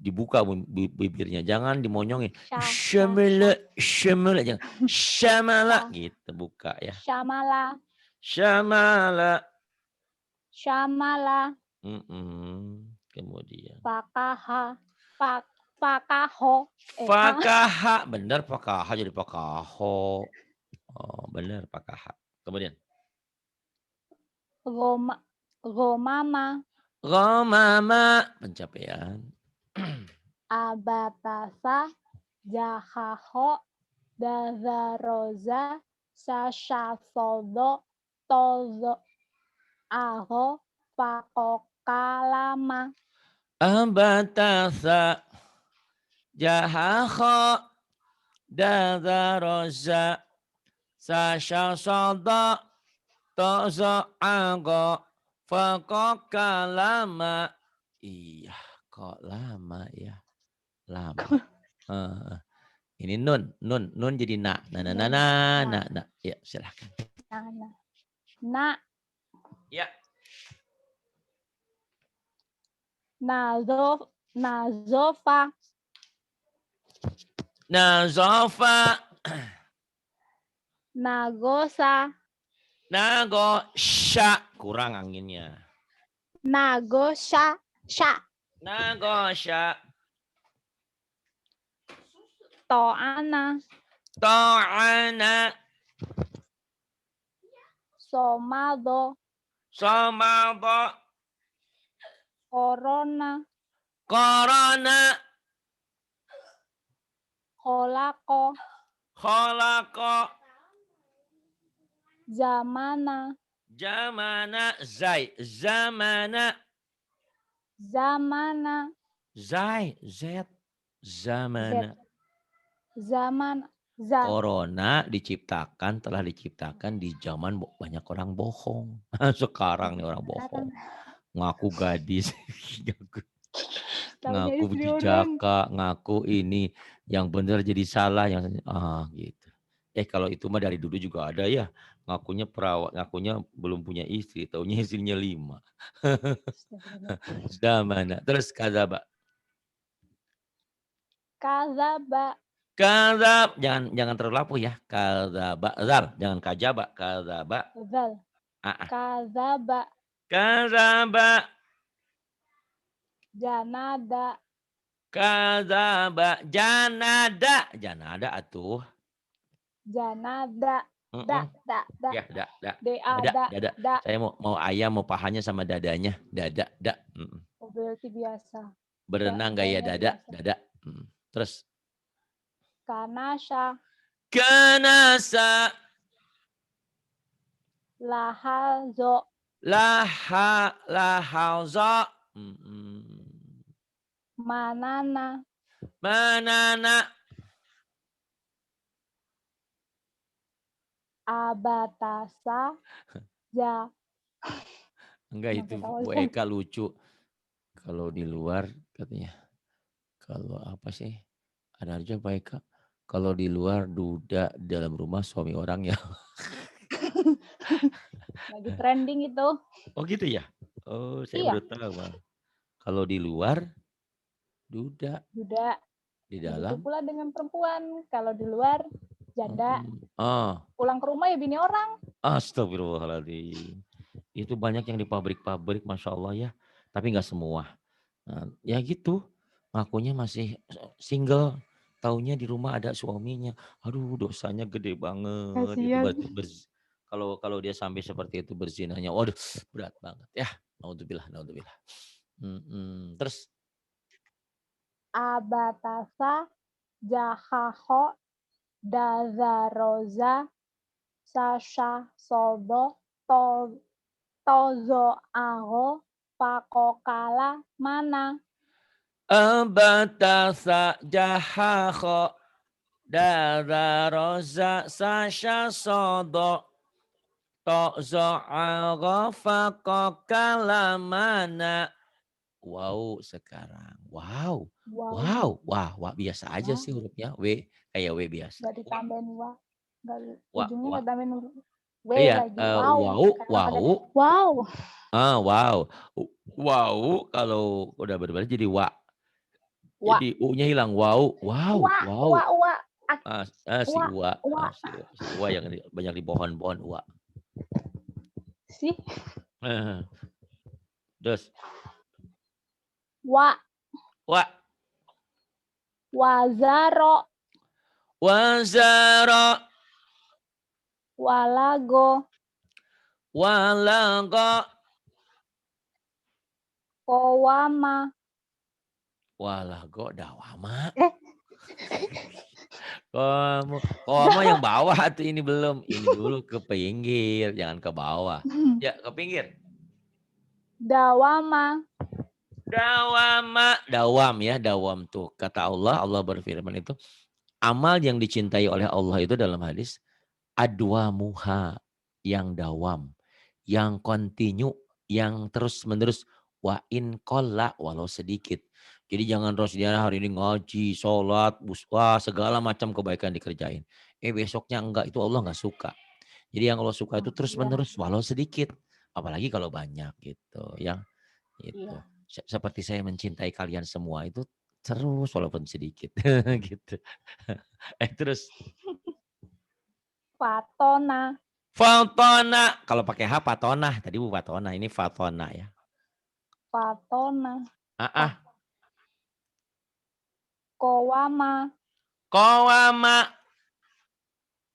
dibuka bibirnya, jangan dimonyongin. Syamala, syamala, jangan syamala gitu buka ya. syamala, Syamala. syamala, Kemudian pakaha, pakaho, fakaha, benar fakaha jadi pakaho. Oh, benar pakaha. Kemudian goma, gomama, ghamama, pencapaian. abatasa, jahaho, dazaroza, sashasodo, tozo, aho, pakokalama, Abatasa jahaho dadaroza sasyasada tozo ago fakok lama. Iya, kok lama ya? Lama. Ini nun jadi na. Na. Ya, silahkan. na, Ya. nazofa, Nazofa, nagosa, nagosya, kurang anginnya. nagosha, Nagosya, to'ana, to'ana, somado, somado, corona, korona, kolako, kholako, zamana, jamana, zamana, zamana, zamana. zaman, Corona telah diciptakan di zaman banyak orang bohong. Sekarang nih orang bohong. Ngaku gadis, ngaku jaka, ngaku ini yang benar jadi salah, yang gitu. Kalau itu mah dari dulu juga ada ya. Ngakunya perawat, ngakunya belum punya istri, taunya istrinya 5. Zamana. Terus kadzaba. Kadzab, jangan terlalu lapu ya. Kadzaba, zal, jangan kajaba, kadzaba. zal, kadzaba, Kadzaba, janada, kadzaba, janada atuh. janada, Ya, dada. Saya mau ayam, mau pahanya sama dadanya. Dada. Oh, berarti biasa. Berenang gaya dada. Terus kanasa, lahazo, lahazo, manana, abatasa, enggak, itu Bu Eka lucu. Kalau di luar katanya, kalau apa sih? Ada aja Bu Eka. Kalau di luar duda, dalam rumah suami orang ya. Lagi trending itu. Oh gitu ya? Oh, saya baru tahu. Kalau di luar duda. Di dalam. Begitu pula dengan perempuan. Kalau di luar janda. Pulang ke rumah ya bini orang. Astagfirullahaladzim. Itu banyak yang di pabrik-pabrik, Masya Allah ya. Tapi nggak semua. Nah, ya gitu. Ngakunya masih single. taunya di rumah ada suaminya. Aduh, dosanya gede banget. Itu Kasihan. berarti kalau dia sampai seperti itu berzinanya, waduh berat banget ya. Naudzubillah, naudzubillah. Terus Abatasa jahaho dazaroza sasha sodo to tozo aho pakokala mana. abatasa jahaho dara roza sasha sodo tozo arafa kalamana. Wow sekarang. Wow. Wow, Wow. Wah biasa aja wah, sih hurufnya. W kayak W biasa. nggak ditambahin wa, nggak Wah, ujungnya wah. nggak tambahin w Iya, lagi. Wow, wow, sekarang ada wow. wow, Wow. Wow kalau udah berbalik jadi wa. wa, Jadi u-nya hilang. Wow, wow, wa, wow. wa, wa, Si wa, Uwa, wa, si Uwa yang banyak di pohon-pohon Uwa. sih, Terus wa, wa wazaro, wazara walago, walaga kowama. walago dawama. Eh, Kamu yang bawah tuh ini belum. Ini dulu ke pinggir, jangan ke bawah. Ya, ke pinggir. dawama, Dawama, dawam ya, dawam tuh. Kata Allah, Allah berfirman itu, amal yang dicintai oleh Allah itu dalam hadis, adwamuha, yang dawam, yang kontinu, yang terus-menerus, wa in qalla, walau sedikit. Jadi jangan terus dia hari ini ngaji, sholat, wah segala macam kebaikan dikerjain. Besoknya enggak, itu Allah enggak suka. Jadi yang Allah suka itu iya, terus-menerus, walau sedikit. Apalagi kalau banyak gitu. Yang itu. iya. Seperti saya mencintai kalian semua itu terus walaupun sedikit gitu. Terus Fatona, fatona kalau pakai H fatona tadi Bu fatona ini fatona ya. fatona, Ah ah kowama, kowama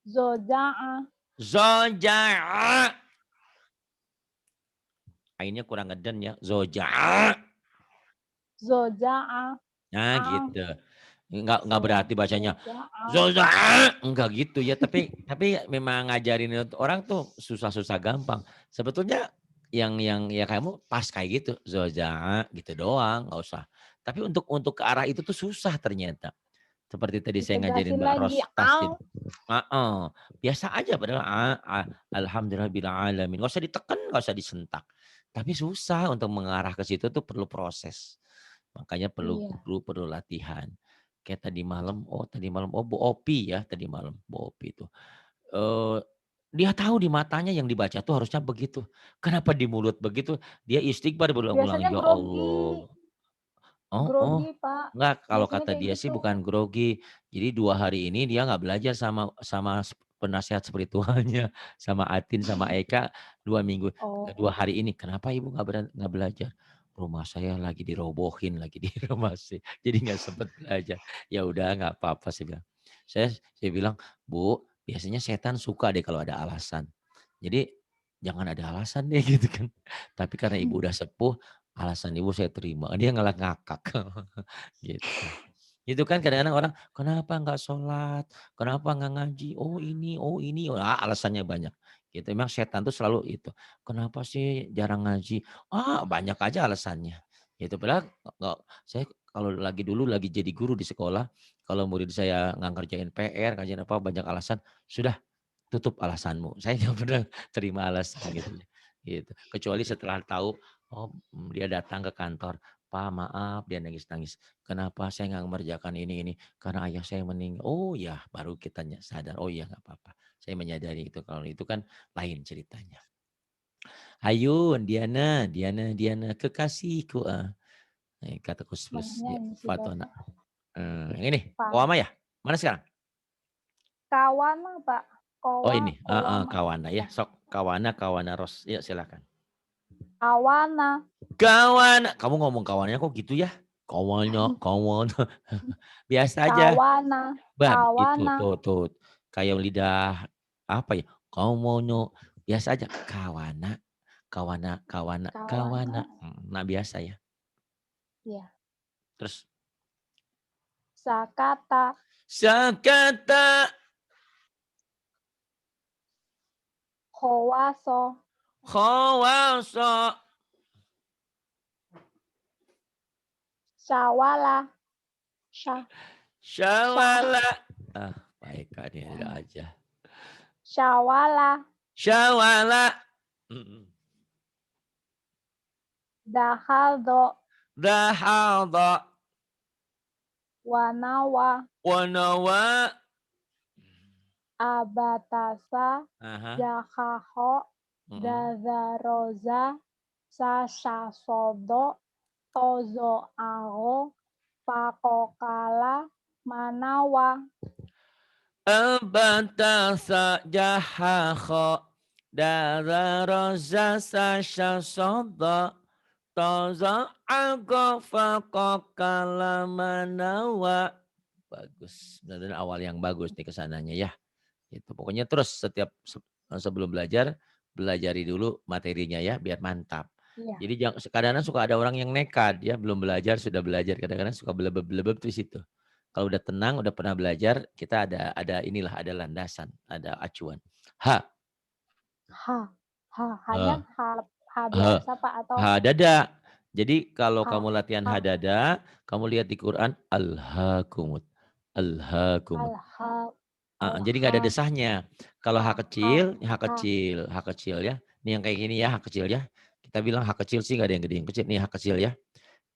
zoja'a, zoja'a ainnya kurang ngeden ya zoja'a. zoja'a, Nah a, gitu. Enggak berarti bacanya zoja'a. zoja'a enggak gitu ya tapi memang ngajarin orang tuh susah-susah gampang. Sebetulnya yang ya kamu pas kayak gitu zoja'a gitu doang nggak usah. Tapi untuk ke arah itu tuh susah ternyata. Seperti tadi saya ngajarin Ditegasin Mbak lagi, Ros tasdid. al. Heeh. Biasa aja padahal alhamdulillah bila alamin. Enggak usah ditekan, enggak usah disentak. Tapi susah untuk mengarah ke situ tuh perlu proses. Makanya Iya, perlu latihan. Kayak tadi malam Bu Opi ya tadi malam Bu Opi itu. Eh dia tahu di matanya yang dibaca tuh harusnya begitu. Kenapa di mulut begitu? Dia istighfar berulang-ulang. biasanya Ya grogi, Allah. Oh. grogi Pak. Enggak, kalau Biasanya kata kayak dia sih gitu. bukan grogi. Jadi 2 hari ini dia nggak belajar sama sama penasehat spiritualnya, sama Atin, sama Eka 2 minggu. 2 Oh, hari ini, "Kenapa Ibu nggak belajar?" "Rumah saya lagi dirobohin, lagi direnovasi, jadi nggak sempet belajar." "Ya udah nggak apa-apa," saya bilang. Saya bilang, "Bu, biasanya setan suka deh kalau ada alasan. Jadi jangan ada alasan deh," gitu kan. "Tapi karena Ibu udah sepuh, alasan Ibu saya terima." Dia malah ngakak. Gitu. Itu kan kadang-kadang orang, "Kenapa nggak sholat? Kenapa nggak ngaji? Oh ini." Alasannya banyak. Gitu. Memang setan tuh selalu itu. "Kenapa sih jarang ngaji?" Banyak aja alasannya. Gitu. Padahal nggak saya kalau dulu lagi jadi guru di sekolah, kalau murid saya nggak ngerjain PR, ngerjain apa, banyak alasan, "Sudah tutup alasanmu." Saya nggak pernah terima alasan gitu. Gitu. Kecuali setelah tahu, dia datang ke kantor, "Pak maaf," dia nangis-nangis. "Kenapa saya nggak mengerjakan ini? Karena ayah saya meninggal." Oh ya, baru kita sadar. Oh iya nggak apa-apa. Saya menyadari itu. Kalau itu kan lain ceritanya. Hayun, Diana, Diana, Diana, kekasihku. Kata Kusplus, ya, nyanyi sih Fatona. Bapak. Yang ini, Pak. Kowama ya? Mana sekarang? Kawana Pak. Oh ini, Kowama. Kawana ya. Ya. Sok, Kawana Ros. Ya silakan. Kawana. Kawana. Kamu ngomong kawannya kok gitu ya? kawan. Biasa aja. Kawana, Itu kawana, tuh kayak lidah apa ya? Kawanyo. Biasa aja. kawana. Kawana. Nah biasa ya. Ya. Terus Sakata, sakata howaso, khawaso syawala, sya, sya, syawala. Baik kan ya udah aja. syawala, Syawala. dahaldo, Dahadha wanawa, wanawa. abatasa, Aha. jahaho, dadaroza, sasasodo, tozo aro, pakokala, manawa, Abatasa jahakho dararoza sasasodha toza agofa kalamanawa. Bagus. Dan awal yang bagus nih kesananya ya. Itu pokoknya terus setiap sebelum belajar, belajari dulu materinya ya biar mantap. Iya. Jadi kadang-kadang suka ada orang yang nekat ya, belum belajar sudah belajar, kadang-kadang suka belebeb-belebeb tuh situ. Kalau udah tenang, udah pernah belajar, kita ada inilah, ada landasan, ada acuan. Hanya Ha, ha ha, biasa Pak atau hadada. Jadi kalau ha, kamu latihan ha, hadada, kamu lihat di Quran alhaakumut. Alhaakumut. alha, Jadi nggak ada alha, desahnya. Kalau ha, H kecil, ha, ha, H kecil ya. Ini yang kayak gini ya, H kecil ya. Kita bilang H kecil sih nggak ada yang gede, yang kecil nih H kecil ya.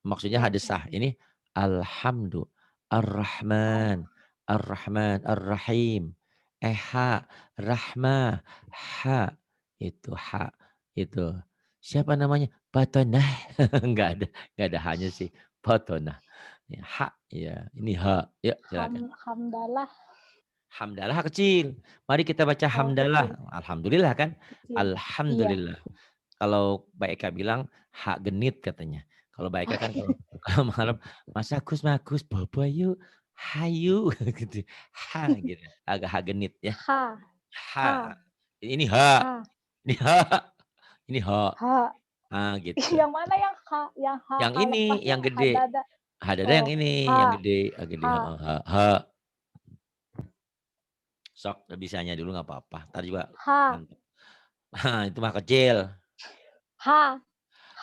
Maksudnya H desah. Ini alhamdu, ar-Rahman, ar-Rahman, ar-Rahim. Ha, rahmah, ha. Itu ha, itu. Siapa namanya? Batonah. Nggak ada hanya sih. Batonah. Ya, ha, ya. Ini ha. Ya, silakan. hamdalah, Hamdalah kecil. Mari kita baca kecil, hamdalah. Alhamdulillah kan? kecil. Iya. Alhamdulillah. Kalau Mbak Eka bilang hak genit katanya. Kalau Mbak Eka kan kalau malam Mas Agus bobo yuk. Hayu gitu. Ha gitu. Agak hak genit ya. Ha, ha, Ha. Ini ha. ha, Ini ha. Ini ha. ha. Gitu. Yang mana yang ha? Yang Yang ha ini lepasnya yang gede. hadada. Hadada yang Oh, ini yang ha, gede, gede. ha, Ha. Sok bisanya dulu nggak apa-apa. Ntar juga ha, itu mah kecil. ha,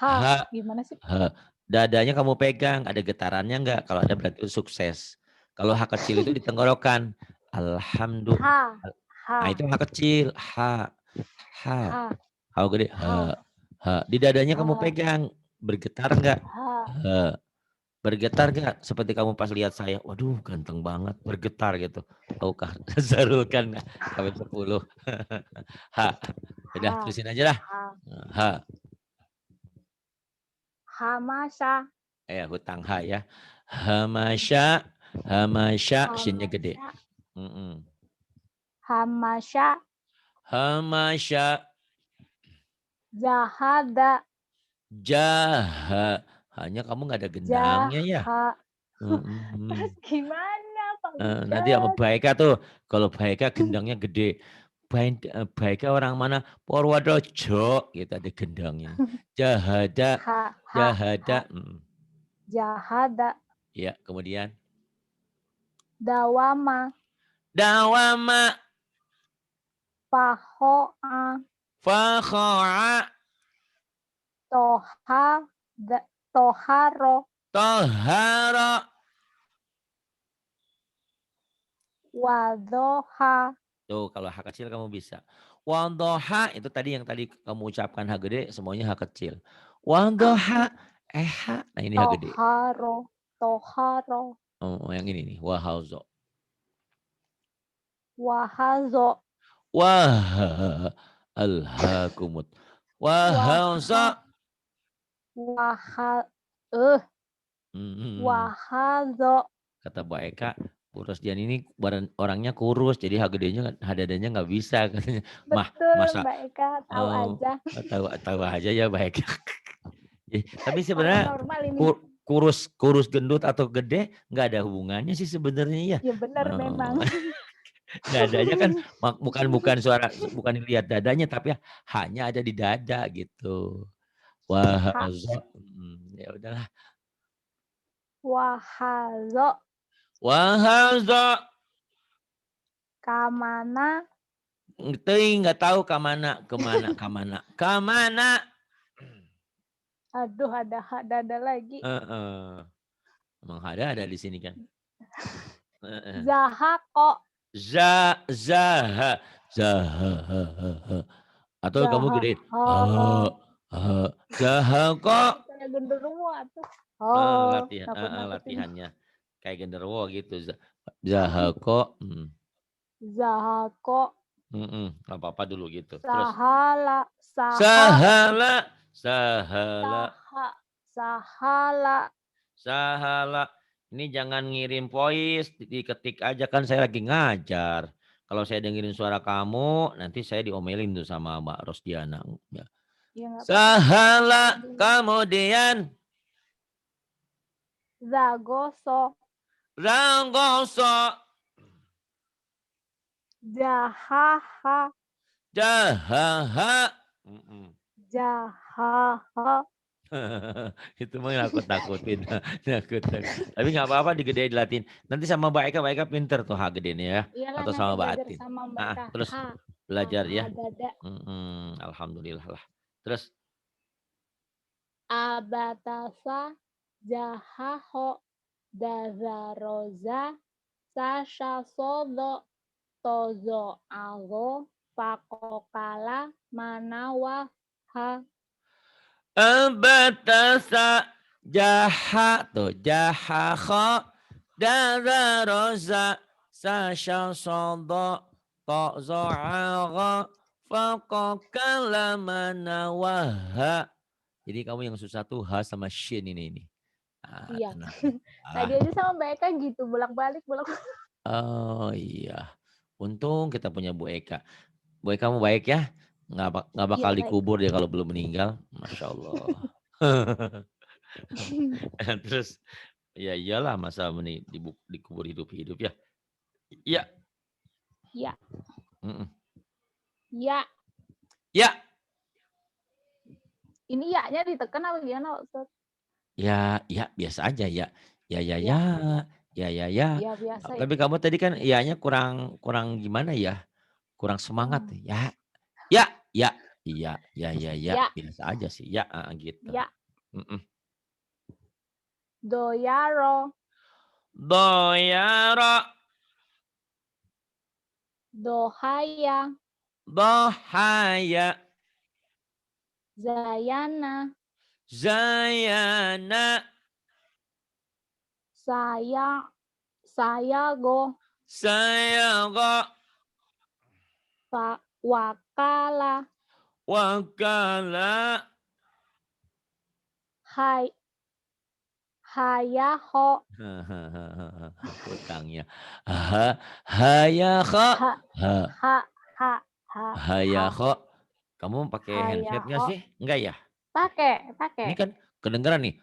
ha. Ha, Gimana sih? ha. Dadanya kamu pegang, ada getarannya enggak? Kalau ada berarti itu sukses. Kalau H kecil itu di tenggorokan. Alhamdulillah. Ha, Nah, ha, itu H kecil. H. H. ha, Kalau gede. H. ha, H. Di dadanya kamu ha, pegang. Bergetar enggak? ha. H. Bergetar enggak? Seperti kamu pas lihat saya. Waduh, ganteng banget. Bergetar gitu. Tahukah? Zarul kan sampai 10. H. Udah, Ha, terusin aja lah. ha, H. hamasa, Hutang H ya. Hamasya. Hamasya. Shinnya gede. hamasya, hamasya, Hamasya. jahada, Jaha. Hanya kamu nggak ada gendangnya ya. jaha. Terus gimana Pak Nanti sama Ustadz? Baika tuh. Kalau Baika gendangnya gede. Baika orang mana? Purworejo. Gitu ada gendangnya. Jahada. Ha, ha, ha, Jahada. jahada, Ya, kemudian. dawama, Dawama. pahoa, Fakho'a. toha, toharo, Tohara. wadoha, Tuh kalau H kecil kamu bisa. Wadhoha itu tadi yang tadi kamu ucapkan H gede semuanya H kecil. Wadhoha H. Nah ini H gede. toharo, toharo, Oh yang ini nih. Wahauzo. wahazo, Wah alhaakumut. Wahauzo. waha, Hmm. wahazo. Kata Mbak Eka, kurus Dian ini orangnya kurus, jadi H gedenya, H dadanya nggak bisa katanya. Betul Masa Mbak Eka, tahu aja. tahu aja ya Mbak Eka. Tapi Orang sebenarnya normal ini. kurus gendut atau gede nggak ada hubungannya sih sebenarnya ya. Ya benar memang. Dadanya kan bukan dilihat dadanya tapi hanya ada di dada gitu. Ha, Wahaza. Ya udahlah. wahazo Wahaza. kamana. Teuing nggak tahu kamana. Aduh, ada lagi. Heeh. Emang ada di sini kan. Heeh. Zahako. Zaha. Atau kamu gedein. Zaha. Zaha kok. Kayak genderuwo atuh. Oh, nakut-nakutin. Latihannya kayak genderuwo gitu. Zaha kok. Zahako. Nggak apa-apa dulu gitu. Terus. Sahala. Sahala. Sahala. Ini jangan ngirim voice, diketik aja kan saya lagi ngajar. Kalau saya dengerin suara kamu, nanti saya diomelin tuh sama Mbak Rosdiana. Ya. Ya, nggak apa-apa. Sahala, kemudian Zagoso. Ranggoso. Jahaha. Jahaha. Jahaha. Itu mah nakut-nakutin. Tapi nggak apa-apa digedein Latin. Nanti sama Mbak Eka pinter tuh gedein ya. Iyalah, Atau nanti sama Mbak belajar Atin. sama Mbak Eka. Terus Ha. belajar ya. Dada. Alhamdulillah lah. Terus. Abatasa. Jahaho. Dazaroza. Sasha sodo. Tozo ago. Pakokala. Manawa. Ha. Abatasa jaha tuh jahaho dadaroza sasha sodo tozo ago fakokala manawaha. Jadi kamu yang susah tuh ha sama shin ini. Iya. Tenang. Tadi aja sama Mbak Eka gitu, bolak-balik. Oh iya. Untung kita punya Bu Eka. Bu Eka kamu baik ya. Nggak bakal Iya, baik. dikubur dia kalau belum meninggal. Masya Allah. Terus ya iyalah masa dikubur hidup-hidup ya. Iya. Iya. Mm-mm. Ya. Ya. Ini ya-nya ditekan apa gimana, Ustaz? Ya biasa aja ya. Ya. Ya, biasa ya. Tapi kamu tadi kan iya-nya kurang gimana ya? Kurang semangat ya. Ya. Iya. Ya. Biasa aja sih. Ya gitu. Ya. Mm-mm. Doyaro. Doyaro. Dohaya. Dohaya. Zayana. Zayana. Sayago. Sayago. Wakala. Wakala. Hayaho. Utangnya. Hayaho. Hayaho. Kamu pakai handset nggak sih? Enggak ya? Pakai. Ini kan kedengeran nih.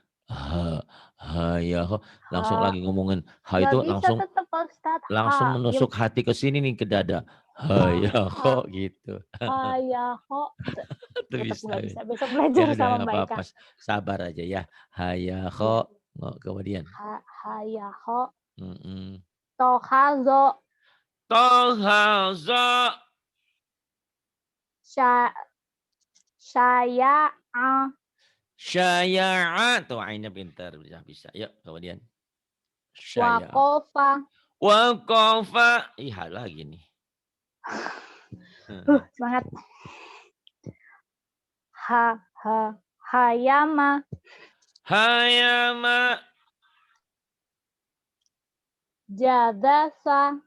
Hayaho. Langsung lagi ngomongin. Ha itu langsung menusuk hati ke sini nih ke dada. Hayaho gitu. Hayaho. Tetap bisa. Besok belajar sama Mbak Eka. Sabar aja ya. Hayaho. Kemudian. Hayaho. Tohazo. Syaya'a. Tuh ainnya pintar. Bisa. Yuk kemudian. Wakofa. Ih lagi nih. Semangat. Hayama. Jadasa.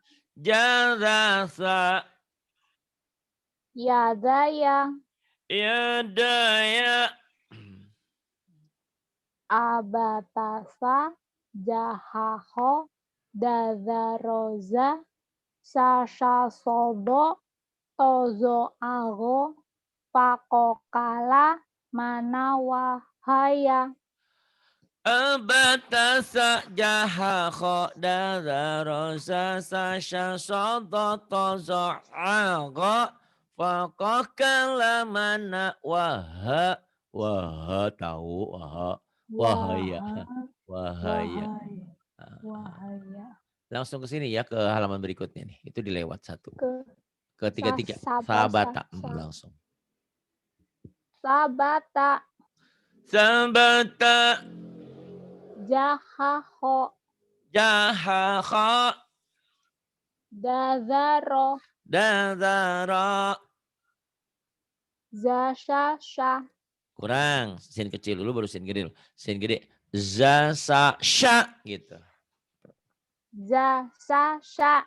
Yadaya. Abatasa. Jahaho. Dazaroza. Sasha sodo. Tozo ago. Pakokala. Manawahaya. Abatasa jaha kho dada rosa sa sha so do to zo a go fa ko kalamana waha waha tahu waha wahaya Waha, wahaya. wahai, Ah, wahaya. langsung ke sini ya ke halaman berikutnya nih. Itu dilewat satu. Ke Ketiga-tiga sasabasa, sahabata langsung. sabata, Sabata jahaho, jaha kho dazaro, dadara. zashasha, Kurang, sin kecil dulu baru sin gede. Sin gede, za, sa, sya gitu. zasasha,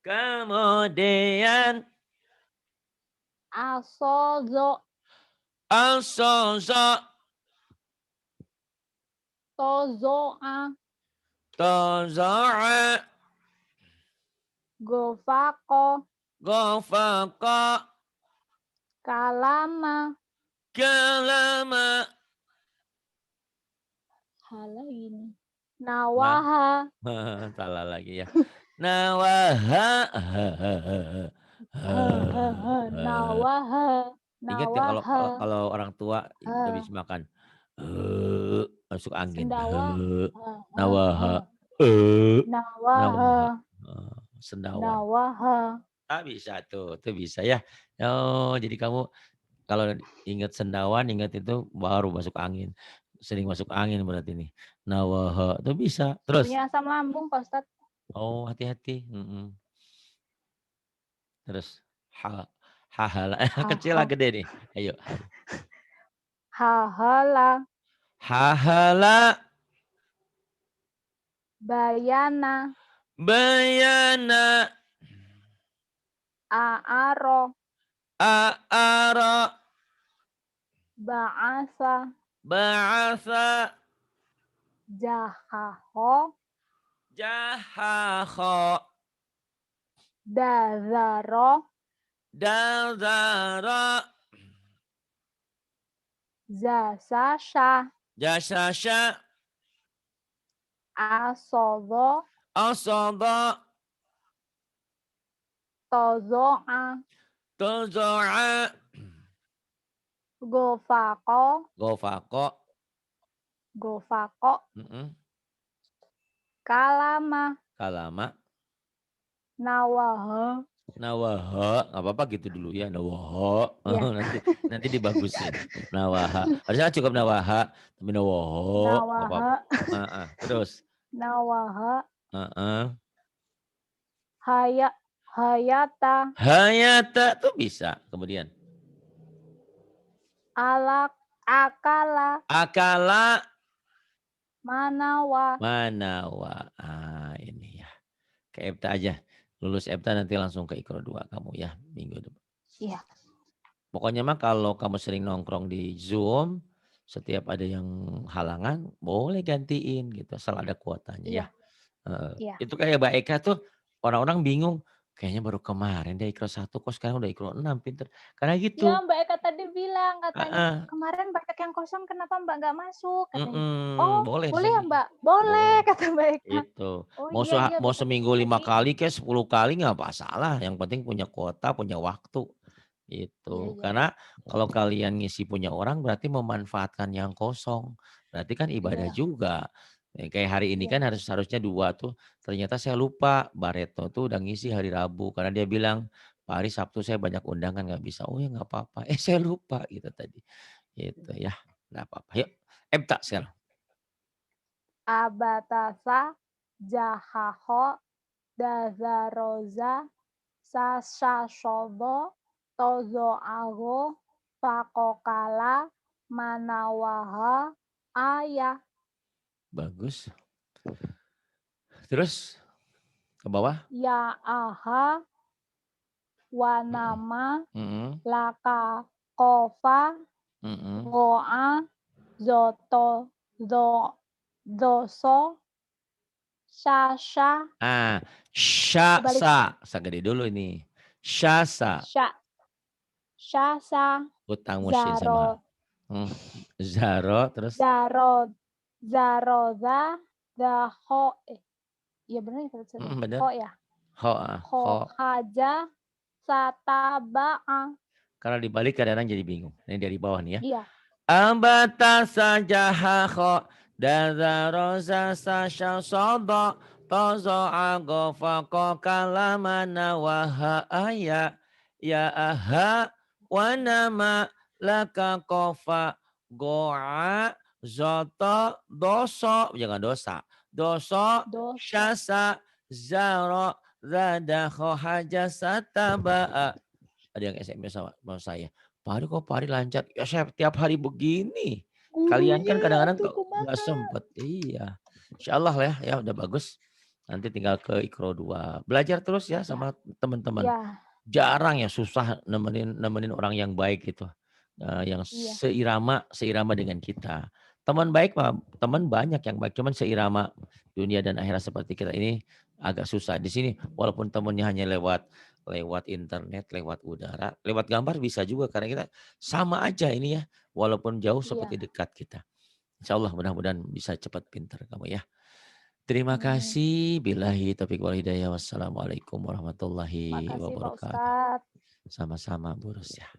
Kemudian asozo, asozo, tozoa, tozo'a, gofako, gofaka, kalama, kalama. hala ini, Ma, nawaha, salah lagi ya. Nawaha. nawaha, Ingat gak kalau kalau nawaha, kalau orang tua habis ha, makan masuk angin. sendawa, Nawaha. Nawaha. nawaha, Sendawan. nawaha. Ah, bisa tuh bisa ya. Oh, jadi kamu kalau ingat sendawan, ingat itu baru masuk angin. Sering masuk angin berarti nih. Nawaha, tuh bisa. Terus, Punya asam lambung, Pak Ustadz. oh hati-hati. Terus, ha, hahala, kecil lah Haha, gede nih. Ayo. hahala, Hahala, bayana, bayana, aaro, aara, baasa, ba'asa, jahaho, jahaho, dazaro, dazara, zasasha, jasasya, asodo, asada, tozoa, tozo'a, gofako, gofako, gofako, kalama, kalama, nawaha. nawaha, nggak apa-apa gitu dulu ya, nawaha, Ya, nanti dibagusin, nawaha, harusnya kan cukup nawaha, tapi nawaha, nggak apa-apa. nawaha, Terus, nawaha, heeh. hayata, Hayata tuh bisa. Kemudian, alak, akala, akala, manawa. manawa. Ah, ini ya. Ke EBTA aja. Lulus EBTA nanti langsung ke Ikro 2 kamu ya minggu depan. Iya. Pokoknya mah kalau kamu sering nongkrong di Zoom, setiap ada yang halangan, boleh gantiin gitu, asal ada kuotanya ya. Iya, iya. Itu kayak Mbak Eka tuh, orang-orang bingung, kayaknya baru kemarin dia Ikro 1 kok sekarang udah Ikro 6 pinter. Karena Ya, gitu. Mbak Eka tadi bilang katanya, Heeh, kemarin banyak yang kosong kenapa Mbak nggak masuk katanya. Oh, boleh boleh ya sini. Mbak? Boleh Boleh. kata Mbak Eka. Itu. Oh Mau iya iya mau besok seminggu 5 gantiin. kali kayak 10 kali nggak masalah, yang penting punya kuota, punya waktu. Iya Itu. iya. Karena kalau kalian ngisi punya orang berarti memanfaatkan yang kosong. Berarti kan ibadah Iya, juga. Kayak hari ini iya. kan harusnya 2 tuh. Ternyata saya lupa Bareto tuh udah ngisi hari Rabu. Karena dia bilang, Pak Ari Sabtu saya banyak undangan nggak bisa. Oh ya nggak apa-apa. Saya lupa gitu tadi. Gitu ya. Nggak apa-apa. Yuk. Ebta sekarang. Abatasa, jahaho, dazaroza, sasashodo, tozoago, fakokala, manawaha, ayah. Bagus. Terus ke bawah. Ya aha, Mm-mm. wanama, Mm-mm. laka, kofa, Mm-mm. goa, zoto, doso, shasha, Ah, kebalik, syasa gede dulu ini. Syasa, sha, shasa, utang musin sama zaro, hmm, zaro terus zaro, zaroza, zaho, iya bener ya tadi saya? Bener. Ho ya? Ho, Ho, ho. haja, sataba'a. Kalau dibalik kadang-kadang jadi bingung. Ini dari bawah nih ya. Iya. Ambata sajaha kho dazaroza sasha sodo tozo ago fako kalamana waha aya ya aha wanama laka kofa goa zoto doso jangan doso Dosa. syasa zaro zadaho hajasata ba'a. Ada yang SMS sama saya. Pak Ari kok Pak Ari lancar? Ya saya tiap hari begini. Kalian kan Gurunya kadang-kadang tuh kok nggak kumaha? sempet. Iya. Insya Allah ya udah bagus. Nanti tinggal ke Ikro 2. Belajar terus ya Ya. sama teman-teman. Ya. Jarang ya susah nemenin orang yang baik gitu. Yang Iya. seirama dengan kita. Teman baik teman banyak yang baik. Cuman seirama dunia dan akhirat seperti kita ini agak susah. Di sini walaupun temennya hanya lewat internet, lewat udara, lewat gambar bisa juga karena kita sama aja ini ya, walaupun jauh seperti Iya. dekat kita. Insya Allah mudah-mudahan bisa cepat pintar kamu ya. Terima Amin. kasih. Billahi taufiq wal hidayah. Wassalamualaikum warahmatullahi Makasih Pak wabarakatuh. Ustadz. Sama-sama Bu Rus ya.